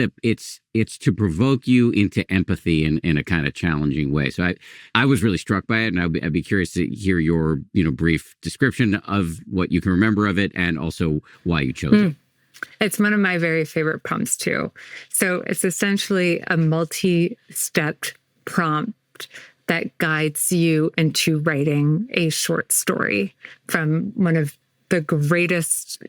to provoke you into empathy in a kind of challenging way. So I was really struck by it, and I'd be curious to hear your brief description of what you can remember of it, and also why you chose it. It's one of my very favorite prompts too. So it's essentially a multi-stepped prompt that guides you into writing a short story from one of the greatest,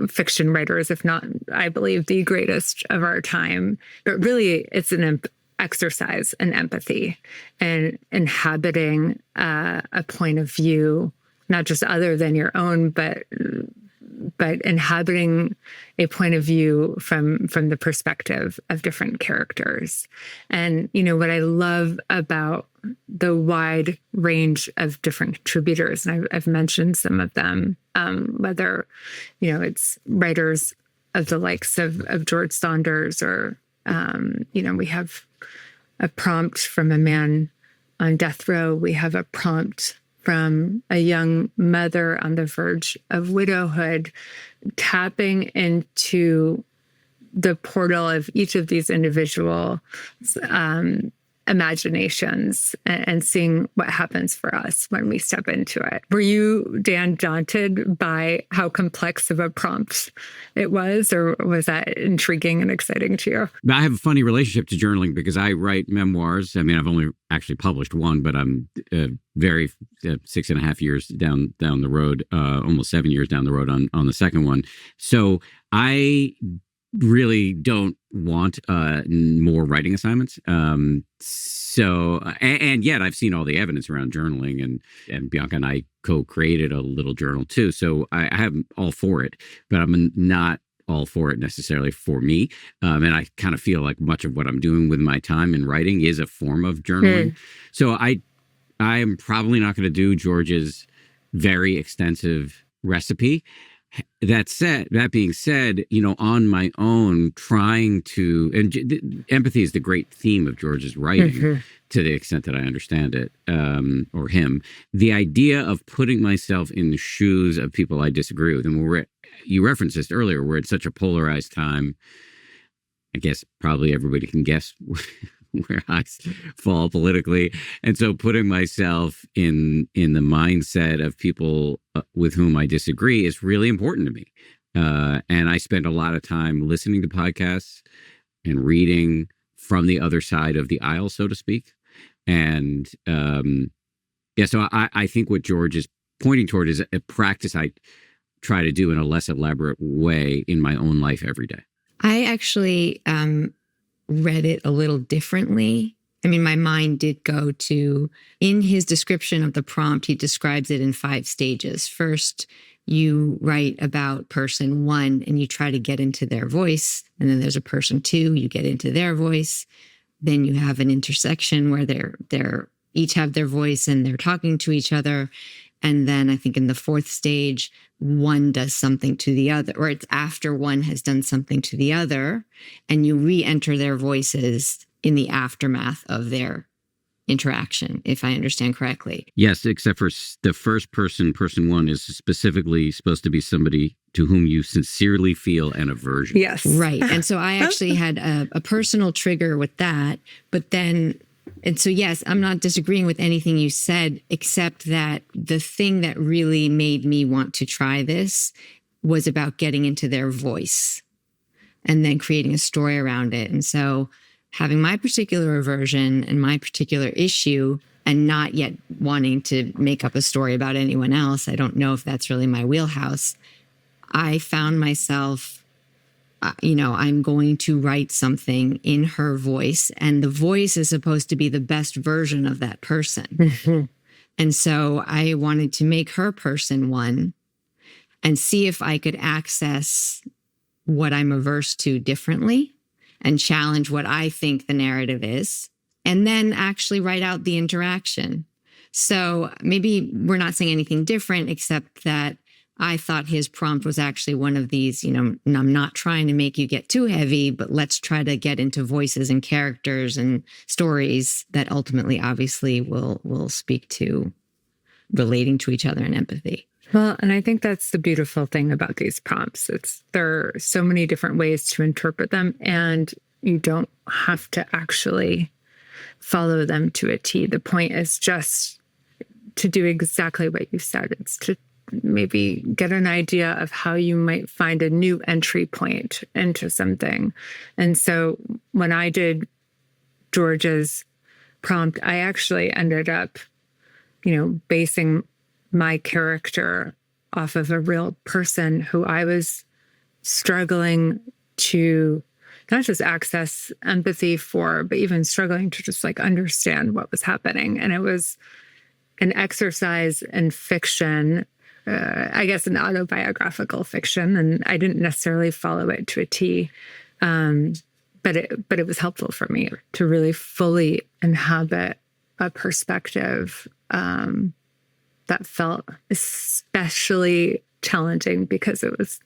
fiction writers, if not, I believe, the greatest of our time. But really, it's an exercise in empathy and inhabiting a point of view, not just other than your own, but inhabiting a point of view from the perspective of different characters. And, what I love about the wide range of different contributors, and I've mentioned some of them, whether, it's writers of the likes of George Saunders, or, we have a prompt from a man on death row. We have a prompt from a young mother on the verge of widowhood, tapping into the portal of each of these individuals imaginations and seeing what happens for us when we step into it. Were you, Dan, daunted by how complex of a prompt it was, or was that intriguing and exciting to you? I have a funny relationship to journaling because I write memoirs. I mean, I've only actually published one, but I'm very 6.5 years down the road, almost 7 years down the road on the second one. So I really don't want more writing assignments. And yet I've seen all the evidence around journaling, and Bianca and I co-created a little journal too. So I am all for it, but I'm not all for it necessarily for me. And I kind of feel like much of what I'm doing with my time in writing is a form of journaling. So I am probably not going to do George's very extensive recipe. That being said, on my own, trying to, and empathy is the great theme of George's writing, to the extent that I understand it, or him. The idea of putting myself in the shoes of people I disagree with, and you referenced this earlier, we're at such a polarized time. I guess probably everybody can guess where I fall politically. And so putting myself in the mindset of people with whom I disagree is really important to me. And I spend a lot of time listening to podcasts and reading from the other side of the aisle, so to speak. And so I think what George is pointing toward is a practice I try to do in a less elaborate way in my own life every day. I actually read it a little differently. I mean, my mind did go to, in his description of the prompt, he describes it in 5 stages. First, you write about person 1 and you try to get into their voice. And then there's a person 2, you get into their voice. Then you have an intersection where they're each have their voice and they're talking to each other. And then I think in the 4th stage, one does something to the other, or it's after one has done something to the other, and you re-enter their voices in the aftermath of their interaction, if I understand correctly. Yes, except for the first person 1 is specifically supposed to be somebody to whom you sincerely feel an aversion. Yes. Right. And so I actually had a personal trigger with that, but then... And so, yes, I'm not disagreeing with anything you said, except that the thing that really made me want to try this was about getting into their voice and then creating a story around it. And so having my particular aversion and my particular issue and not yet wanting to make up a story about anyone else, I don't know if that's really my wheelhouse. I found myself... I'm going to write something in her voice, and the voice is supposed to be the best version of that person. And so I wanted to make her person 1 and see if I could access what I'm averse to differently and challenge what I think the narrative is, and then actually write out the interaction. So maybe we're not saying anything different, except that I thought his prompt was actually one of these, I'm not trying to make you get too heavy, but let's try to get into voices and characters and stories that ultimately, obviously, will speak to relating to each other and empathy. Well, and I think that's the beautiful thing about these prompts. There are so many different ways to interpret them, and you don't have to actually follow them to a T. The point is just to do exactly what you said. It's to maybe get an idea of how you might find a new entry point into something. And so when I did George's prompt, I actually ended up, basing my character off of a real person who I was struggling to not just access empathy for, but even struggling to just understand what was happening. And it was an exercise in fiction, I guess an autobiographical fiction, and I didn't necessarily follow it to a T. But it was helpful for me to really fully inhabit a perspective that felt especially challenging because it was,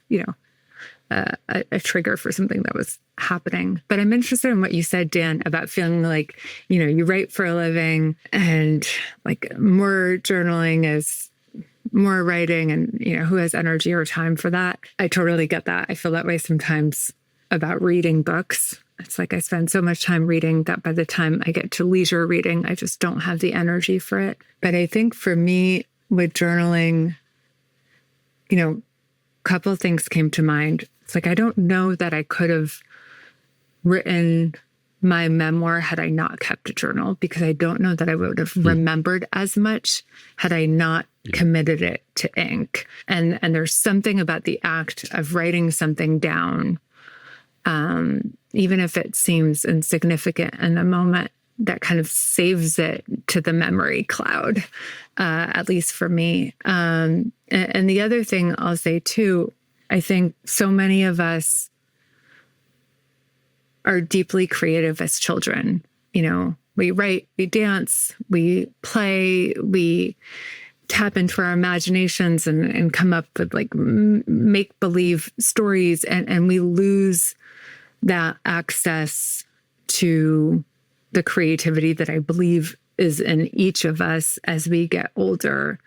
a trigger for something that was happening. But I'm interested in what you said, Dan, about feeling like, you write for a living and more journaling is more writing, and who has energy or time for that. I totally get that. I feel that way sometimes about reading books. It's like I spend so much time reading that by the time I get to leisure reading, I just don't have the energy for it. But I think for me with journaling, a couple of things came to mind. It's like, I don't know that I could have written my memoir had I not kept a journal, because I don't know that I would have remembered as much had I not committed it to ink. And there's something about the act of writing something down, even if it seems insignificant in the moment, that kind of saves it to the memory cloud, at least for me. And the other thing I'll say too, I think so many of us are deeply creative as children. We write, we dance, we play, we tap into our imaginations and come up with like make-believe stories. And we lose that access to the creativity that I believe is in each of us as we get older.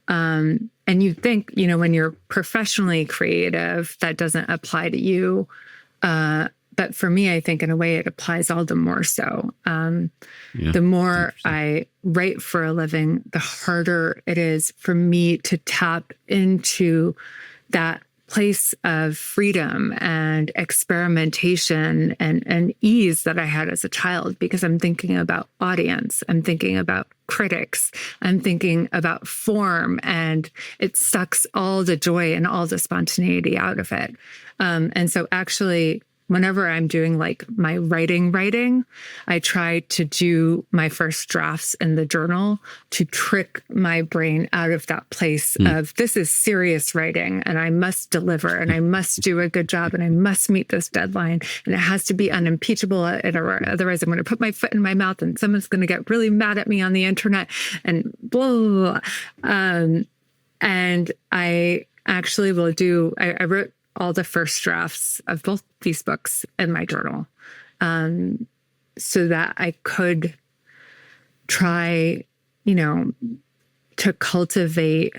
And you think, when you're professionally creative, that doesn't apply to you. But for me, I think in a way it applies all the more so. The more I write for a living, the harder it is for me to tap into that place of freedom and experimentation and ease that I had as a child, because I'm thinking about audience, I'm thinking about critics, I'm thinking about form, and it sucks all the joy and all the spontaneity out of it. And so actually, whenever I'm doing like my writing, I try to do my first drafts in the journal to trick my brain out of that place of this is serious writing and I must deliver and I must do a good job and I must meet this deadline and it has to be unimpeachable. Otherwise I'm going to put my foot in my mouth and someone's going to get really mad at me on the internet and blah, blah, blah. And I actually will do, I wrote all the first drafts of both these books in my journal, so that I could try, to cultivate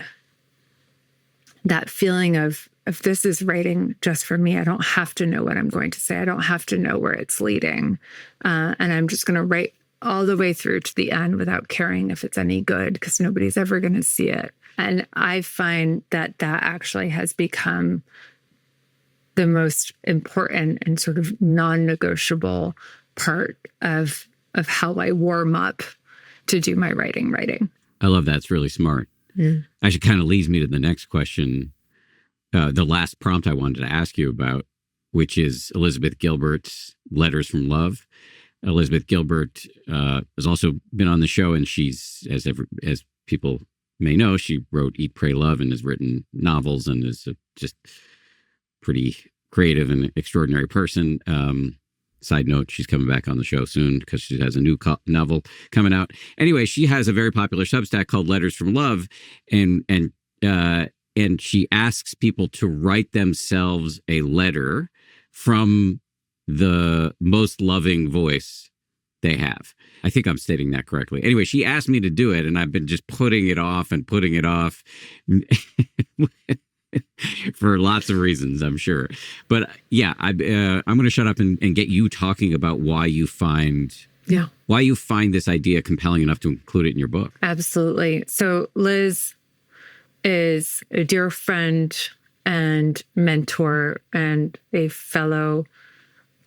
that feeling of if this is writing just for me, I don't have to know what I'm going to say. I don't have to know where it's leading. And I'm just going to write all the way through to the end without caring if it's any good, because nobody's ever going to see it. And I find that actually has become the most important and sort of non-negotiable part of how I warm up to do my writing. I love that. It's really smart. Actually kind of leads me to the next question, the last prompt I wanted to ask you about, which is Elizabeth Gilbert's Letters from Love. Elizabeth Gilbert has also been on the show, and she's, as people may know, she wrote Eat, Pray, Love and has written novels and is just pretty creative and extraordinary person. Side note, she's coming back on the show soon because she has a new novel coming out. Anyway, she has a very popular Substack called Letters from Love, and she asks people to write themselves a letter from the most loving voice they have. I think I'm stating that correctly. Anyway, she asked me to do it, and I've been just putting it off for lots of reasons, I'm sure. But yeah, I'm going to shut up and get you talking about why you find this idea compelling enough to include it in your book. Absolutely. So Liz is a dear friend and mentor and a fellow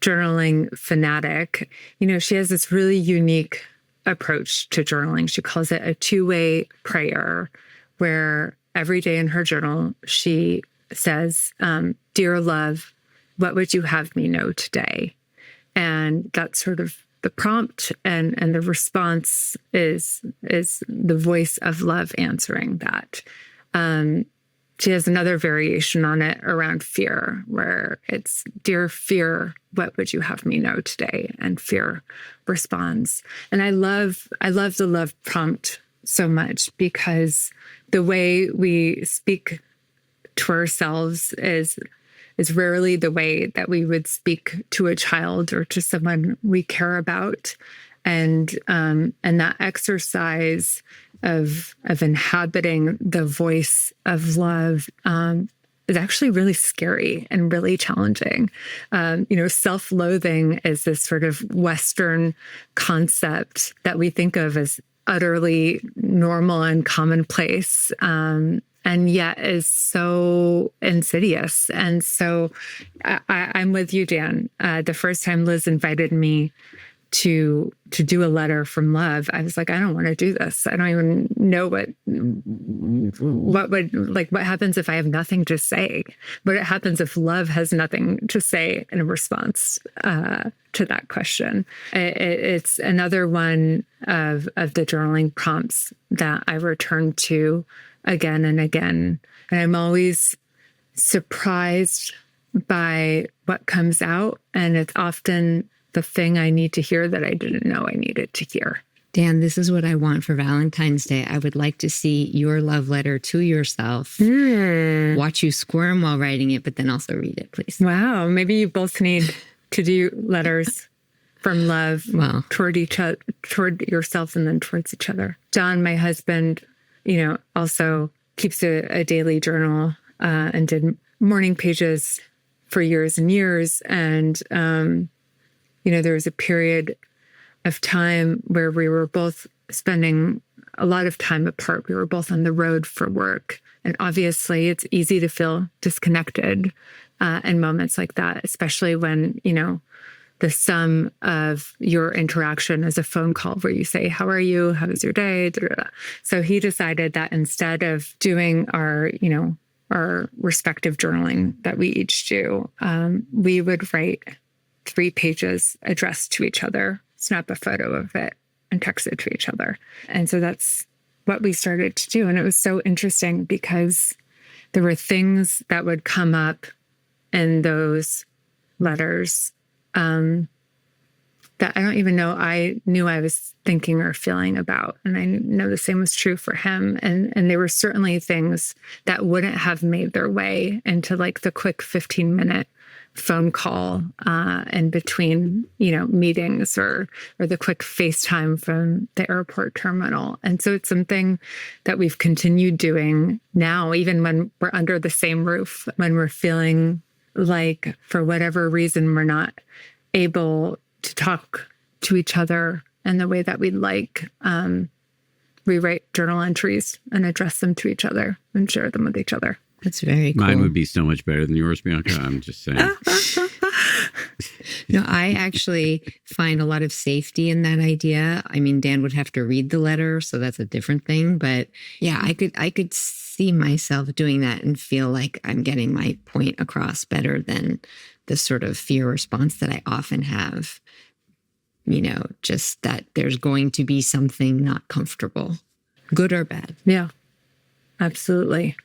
journaling fanatic. She has this really unique approach to journaling. She calls it a two-way prayer, where every day in her journal, she says, "Dear love, what would you have me know today?" And that's sort of the prompt, and the response is the voice of love answering that. She has another variation on it around fear, where it's, "Dear fear, what would you have me know today?" And fear responds. And I love the love prompt so much, because the way we speak to ourselves is rarely the way that we would speak to a child or to someone we care about. And that exercise of inhabiting the voice of love is actually really scary and really challenging. Self-loathing is this sort of Western concept that we think of as utterly normal and commonplace, and yet is so insidious. And so I'm with you, Dan. The first time Liz invited me to do a letter from love, I was like, I don't want to do this. I don't even know what happens if I have nothing to say. What happens if love has nothing to say in response to that question? It's another one of the journaling prompts that I return to again and again. And I'm always surprised by what comes out. And it's often the thing I need to hear that I didn't know I needed to hear. Dan, this is what I want for Valentine's Day. I would like to see your love letter to yourself. Watch you squirm while writing it, but then also read it, please. Wow. Maybe you both need to do letters from love toward yourself and then towards each other. John, my husband, also keeps a daily journal and did morning pages for years and years. And, there was a period of time where we were both spending a lot of time apart. We were both on the road for work. And obviously, it's easy to feel disconnected in moments like that, especially when, the sum of your interaction is a phone call where you say, how are you? How was your day? Da, da, da. So he decided that instead of doing our respective journaling that we each do, we would write 3 pages addressed to each other, snap a photo of it, and text it to each other. And so that's what we started to do. And it was so interesting because there were things that would come up in those letters that I don't even know I knew I was thinking or feeling about. And I know the same was true for him. And there were certainly things that wouldn't have made their way into like the quick 15-minute phone call in between, meetings or the quick FaceTime from the airport terminal. And so it's something that we've continued doing now, even when we're under the same roof, when we're feeling like for whatever reason, we're not able to talk to each other in the way that we'd like. We write journal entries and address them to each other and share them with each other. That's very cool. Mine would be so much better than yours, Bianca. I'm just saying. No, I actually find a lot of safety in that idea. I mean, Dan would have to read the letter, so that's a different thing. But yeah, I could see myself doing that and feel like I'm getting my point across better than the sort of fear response that I often have. Just that there's going to be something not comfortable, good or bad. Yeah, absolutely.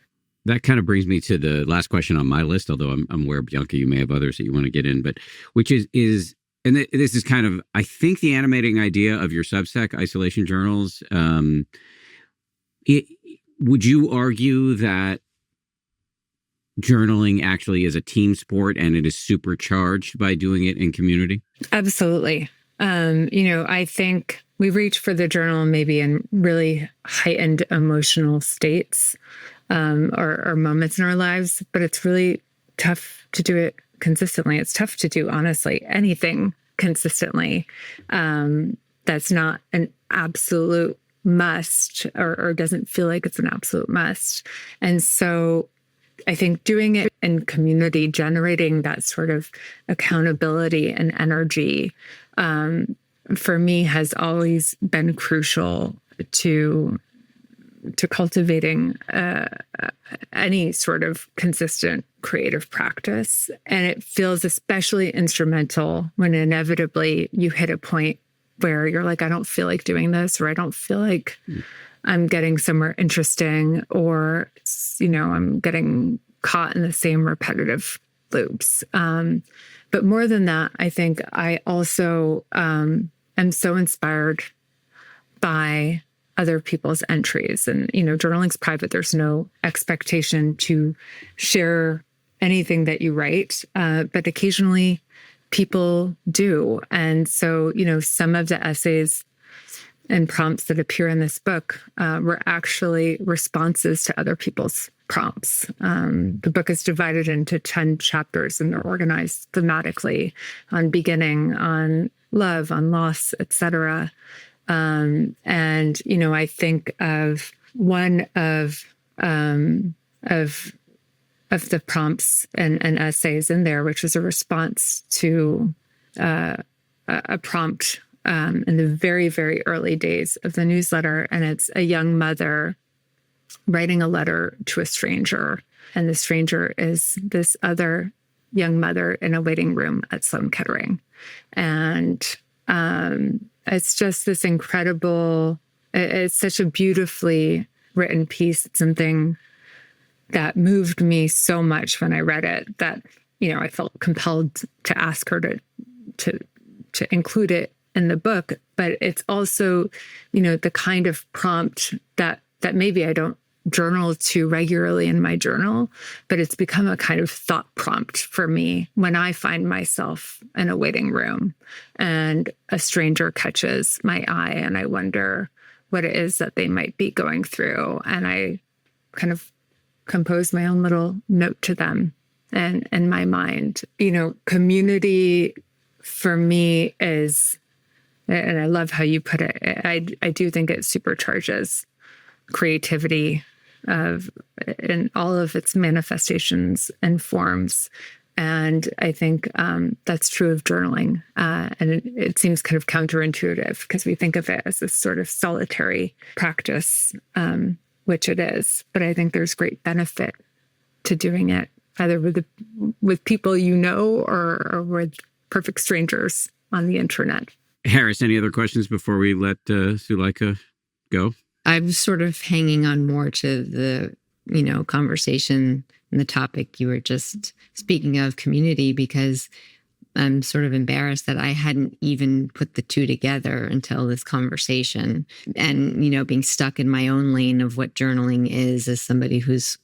That kind of brings me to the last question on my list, although I'm aware, Bianca, you may have others that you want to get in, but which is this is kind of, I think, the animating idea of your Substack, Isolation Journals. Would you argue that journaling actually is a team sport and it is supercharged by doing it in community? Absolutely. I think we reach for the journal maybe in really heightened emotional states or moments in our lives, but it's really tough to do it consistently. It's tough to do, honestly, anything consistently. That's not an absolute must or doesn't feel like it's an absolute must. And so I think doing it in community, generating that sort of accountability and energy, for me has always been crucial to cultivating any sort of consistent creative practice. And it feels especially instrumental when inevitably you hit a point where you're like, I don't feel like doing this, or I don't feel like I'm getting somewhere interesting, or, I'm getting caught in the same repetitive loops. But more than that, I think I also am so inspired by other people's entries. And, journaling's private. There's no expectation to share anything that you write, but occasionally people do. And so, some of the essays and prompts that appear in this book were actually responses to other people's prompts. The book is divided into 10 chapters, and they're organized thematically on beginning, on love, on loss, etc. And I think of one of the prompts and essays in there, which was a response to a prompt in the very, very early days of the newsletter. And it's a young mother writing a letter to a stranger. And the stranger is this other young mother in a waiting room at Sloan Kettering. And it's just this incredible, it's such a beautifully written piece. It's something that moved me so much when I read it that, I felt compelled to ask her to include it in the book. But it's also, the kind of prompt that maybe I don't journal to regularly in my journal, but it's become a kind of thought prompt for me when I find myself in a waiting room and a stranger catches my eye and I wonder what it is that they might be going through. And I kind of compose my own little note to them and in my mind. Community for me is, and I love how you put it, I do think it supercharges creativity in all of its manifestations and forms. And I think that's true of journaling. And it seems kind of counterintuitive because we think of it as this sort of solitary practice, which it is. But I think there's great benefit to doing it either with people or with perfect strangers on the internet. Harris, any other questions before we let Suleika go? I'm sort of hanging on more to the, conversation and the topic you were just speaking of, community, because I'm sort of embarrassed that I hadn't even put the two together until this conversation. And, being stuck in my own lane of what journaling is as somebody who's,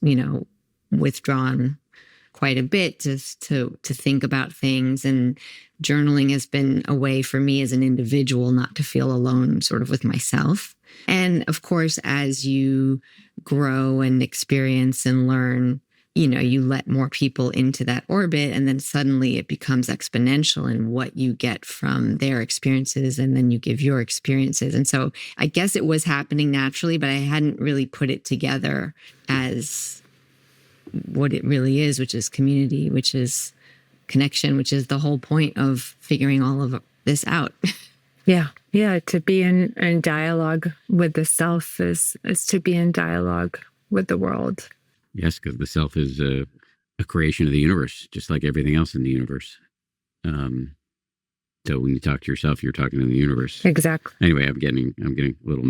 withdrawn quite a bit just to think about things. And journaling has been a way for me as an individual not to feel alone sort of with myself. And of course, as you grow and experience and learn, you let more people into that orbit, and then suddenly it becomes exponential in what you get from their experiences, and then you give your experiences. And so I guess it was happening naturally, but I hadn't really put it together as what it really is, which is community, which is connection, which is the whole point of figuring all of this out. Yeah. Yeah. To be in dialogue with the self is to be in dialogue with the world. Yes, because the self is a creation of the universe, just like everything else in the universe. So when you talk to yourself, you're talking to the universe. Exactly. Anyway, I'm getting a little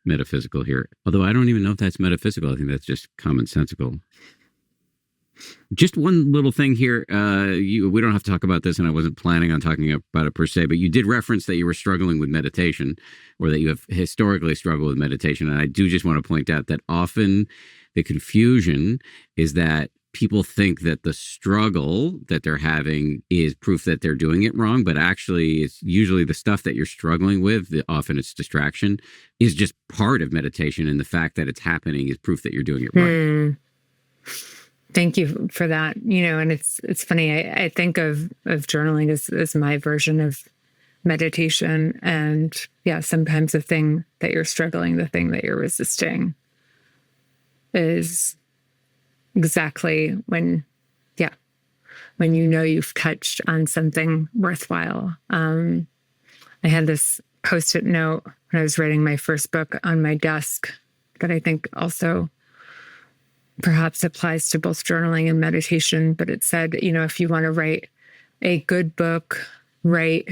metaphysical here. Although I don't even know if that's metaphysical. I think that's just commonsensical. Just one little thing here. We don't have to talk about this, and I wasn't planning on talking about it per se, but you did reference that you were struggling with meditation, or that you have historically struggled with meditation. And I do just want to point out that often the confusion is that people think that the struggle that they're having is proof that they're doing it wrong, but actually it's usually the stuff that you're struggling with, often it's distraction, is just part of meditation, and the fact that it's happening is proof that you're doing it right. Thank you for that. And it's funny. I think of journaling as my version of meditation. And yeah, sometimes the thing that you're struggling, the thing that you're resisting is exactly when you've touched on something worthwhile. I had this Post-it note when I was writing my first book on my desk that I think also perhaps applies to both journaling and meditation, but it said, if you want to write a good book, write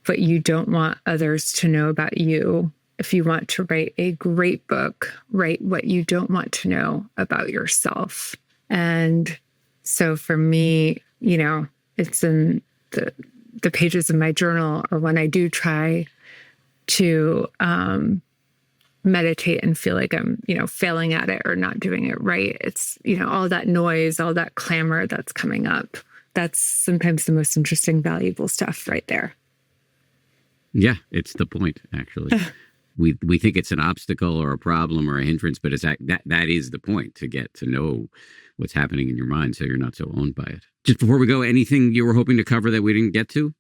what you don't want others to know about you. If you want to write a great book, write what you don't want to know about yourself. And so for me, it's in the pages of my journal, or when I do try to meditate and feel like I'm, failing at it or not doing it right. It's, all that noise, all that clamor that's coming up. That's sometimes the most interesting, valuable stuff right there. Yeah, it's the point, actually. we think it's an obstacle or a problem or a hindrance, but it's that is the point, to get to know what's happening in your mind so you're not so owned by it. Just before we go, anything you were hoping to cover that we didn't get to?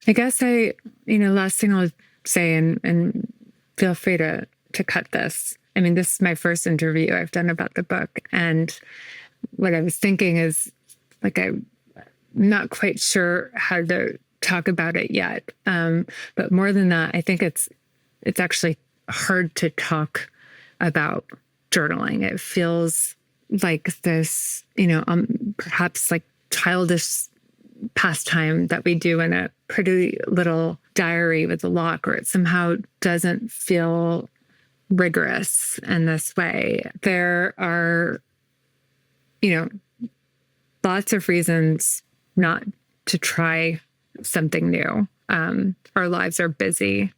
I guess last thing I'll say, and feel free to cut this. I mean, this is my first interview I've done about the book. And what I was thinking is, like, I'm not quite sure how to talk about it yet. But more than that, I think it's actually hard to talk about journaling. It feels like this, perhaps like childish pastime that we do in a pretty little diary with a lock, or it somehow doesn't feel rigorous in this way. There are, lots of reasons not to try something new. Our lives are busy.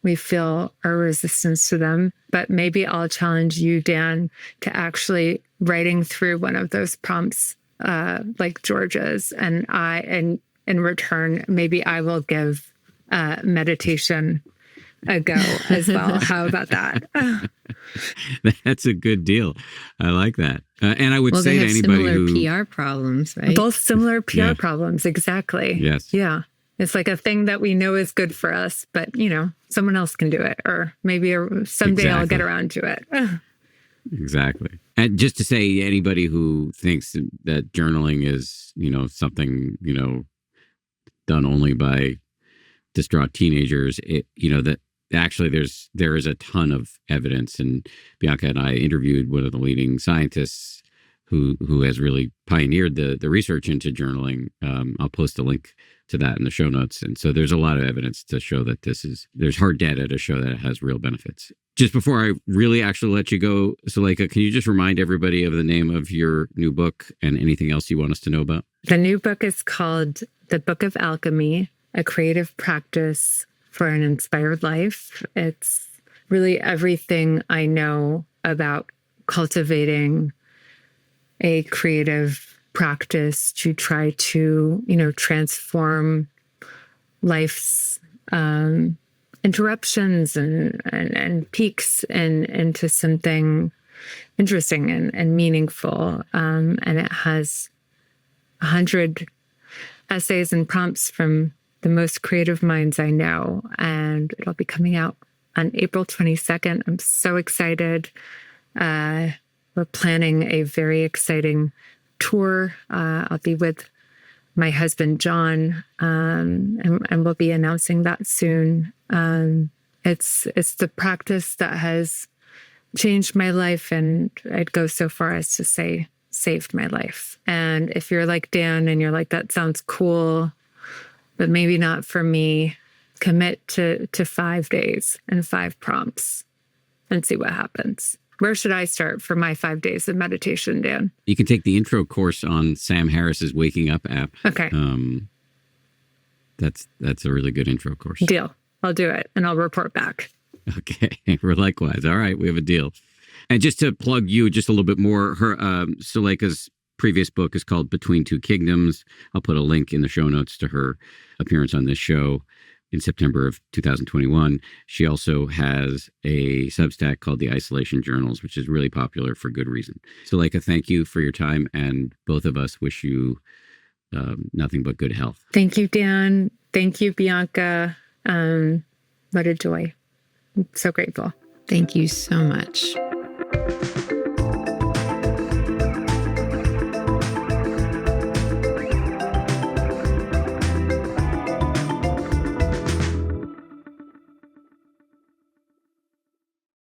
We feel our resistance to them. But maybe I'll challenge you, Dan, to actually writing through one of those prompts, like George's, and in return, maybe I will give meditation a go as well. How about that? That's a good deal. I like that. And I would say they to have anybody similar PR problems, right? Both similar PR problems, exactly. Yes. Yeah. It's like a thing that we know is good for us, but someone else can do it, or maybe someday I'll get around to it. Exactly. And just to say, anybody who thinks that journaling is, something, done only by distraught teenagers, that actually there is a ton of evidence. And Bianca and I interviewed one of the leading scientists who has really pioneered the research into journaling. I'll post a link to that in the show notes. And so there's a lot of evidence to show that there's hard data to show that it has real benefits. Just before I really actually let you go, Suleika, can you just remind everybody of the name of your new book and anything else you want us to know about? The new book is called The Book of Alchemy, a creative practice for an inspired life. It's really everything I know about cultivating a creative practice to try to, transform life's interruptions and peaks into something interesting and meaningful. And it has 100 essays and prompts from the most creative minds I know. And it'll be coming out on April 22nd. I'm so excited. We're planning a very exciting tour. I'll be with my husband, John, and we'll be announcing that soon. It's the practice that has changed my life, and I'd go so far as to say saved my life. And if you're like Dan and you're like, that sounds cool, but maybe not for me, commit to 5 days and 5 prompts and see what happens. Where should I start for my 5 days of meditation, Dan? You can take the intro course on Sam Harris's Waking Up app. Okay. That's a really good intro course. Deal. I'll do it, and I'll report back. Okay. We're likewise. All right. We have a deal. And just to plug you just a little bit more, her Suleika's previous book is called Between Two Kingdoms. I'll put a link in the show notes to her appearance on this show in September of 2021. She also has a Substack called The Isolation Journals, which is really popular for good reason. Suleika, thank you for your time, and both of us wish you nothing but good health. Thank you, Dan. Thank you, Bianca. What a joy. I'm so grateful. Thank you so much.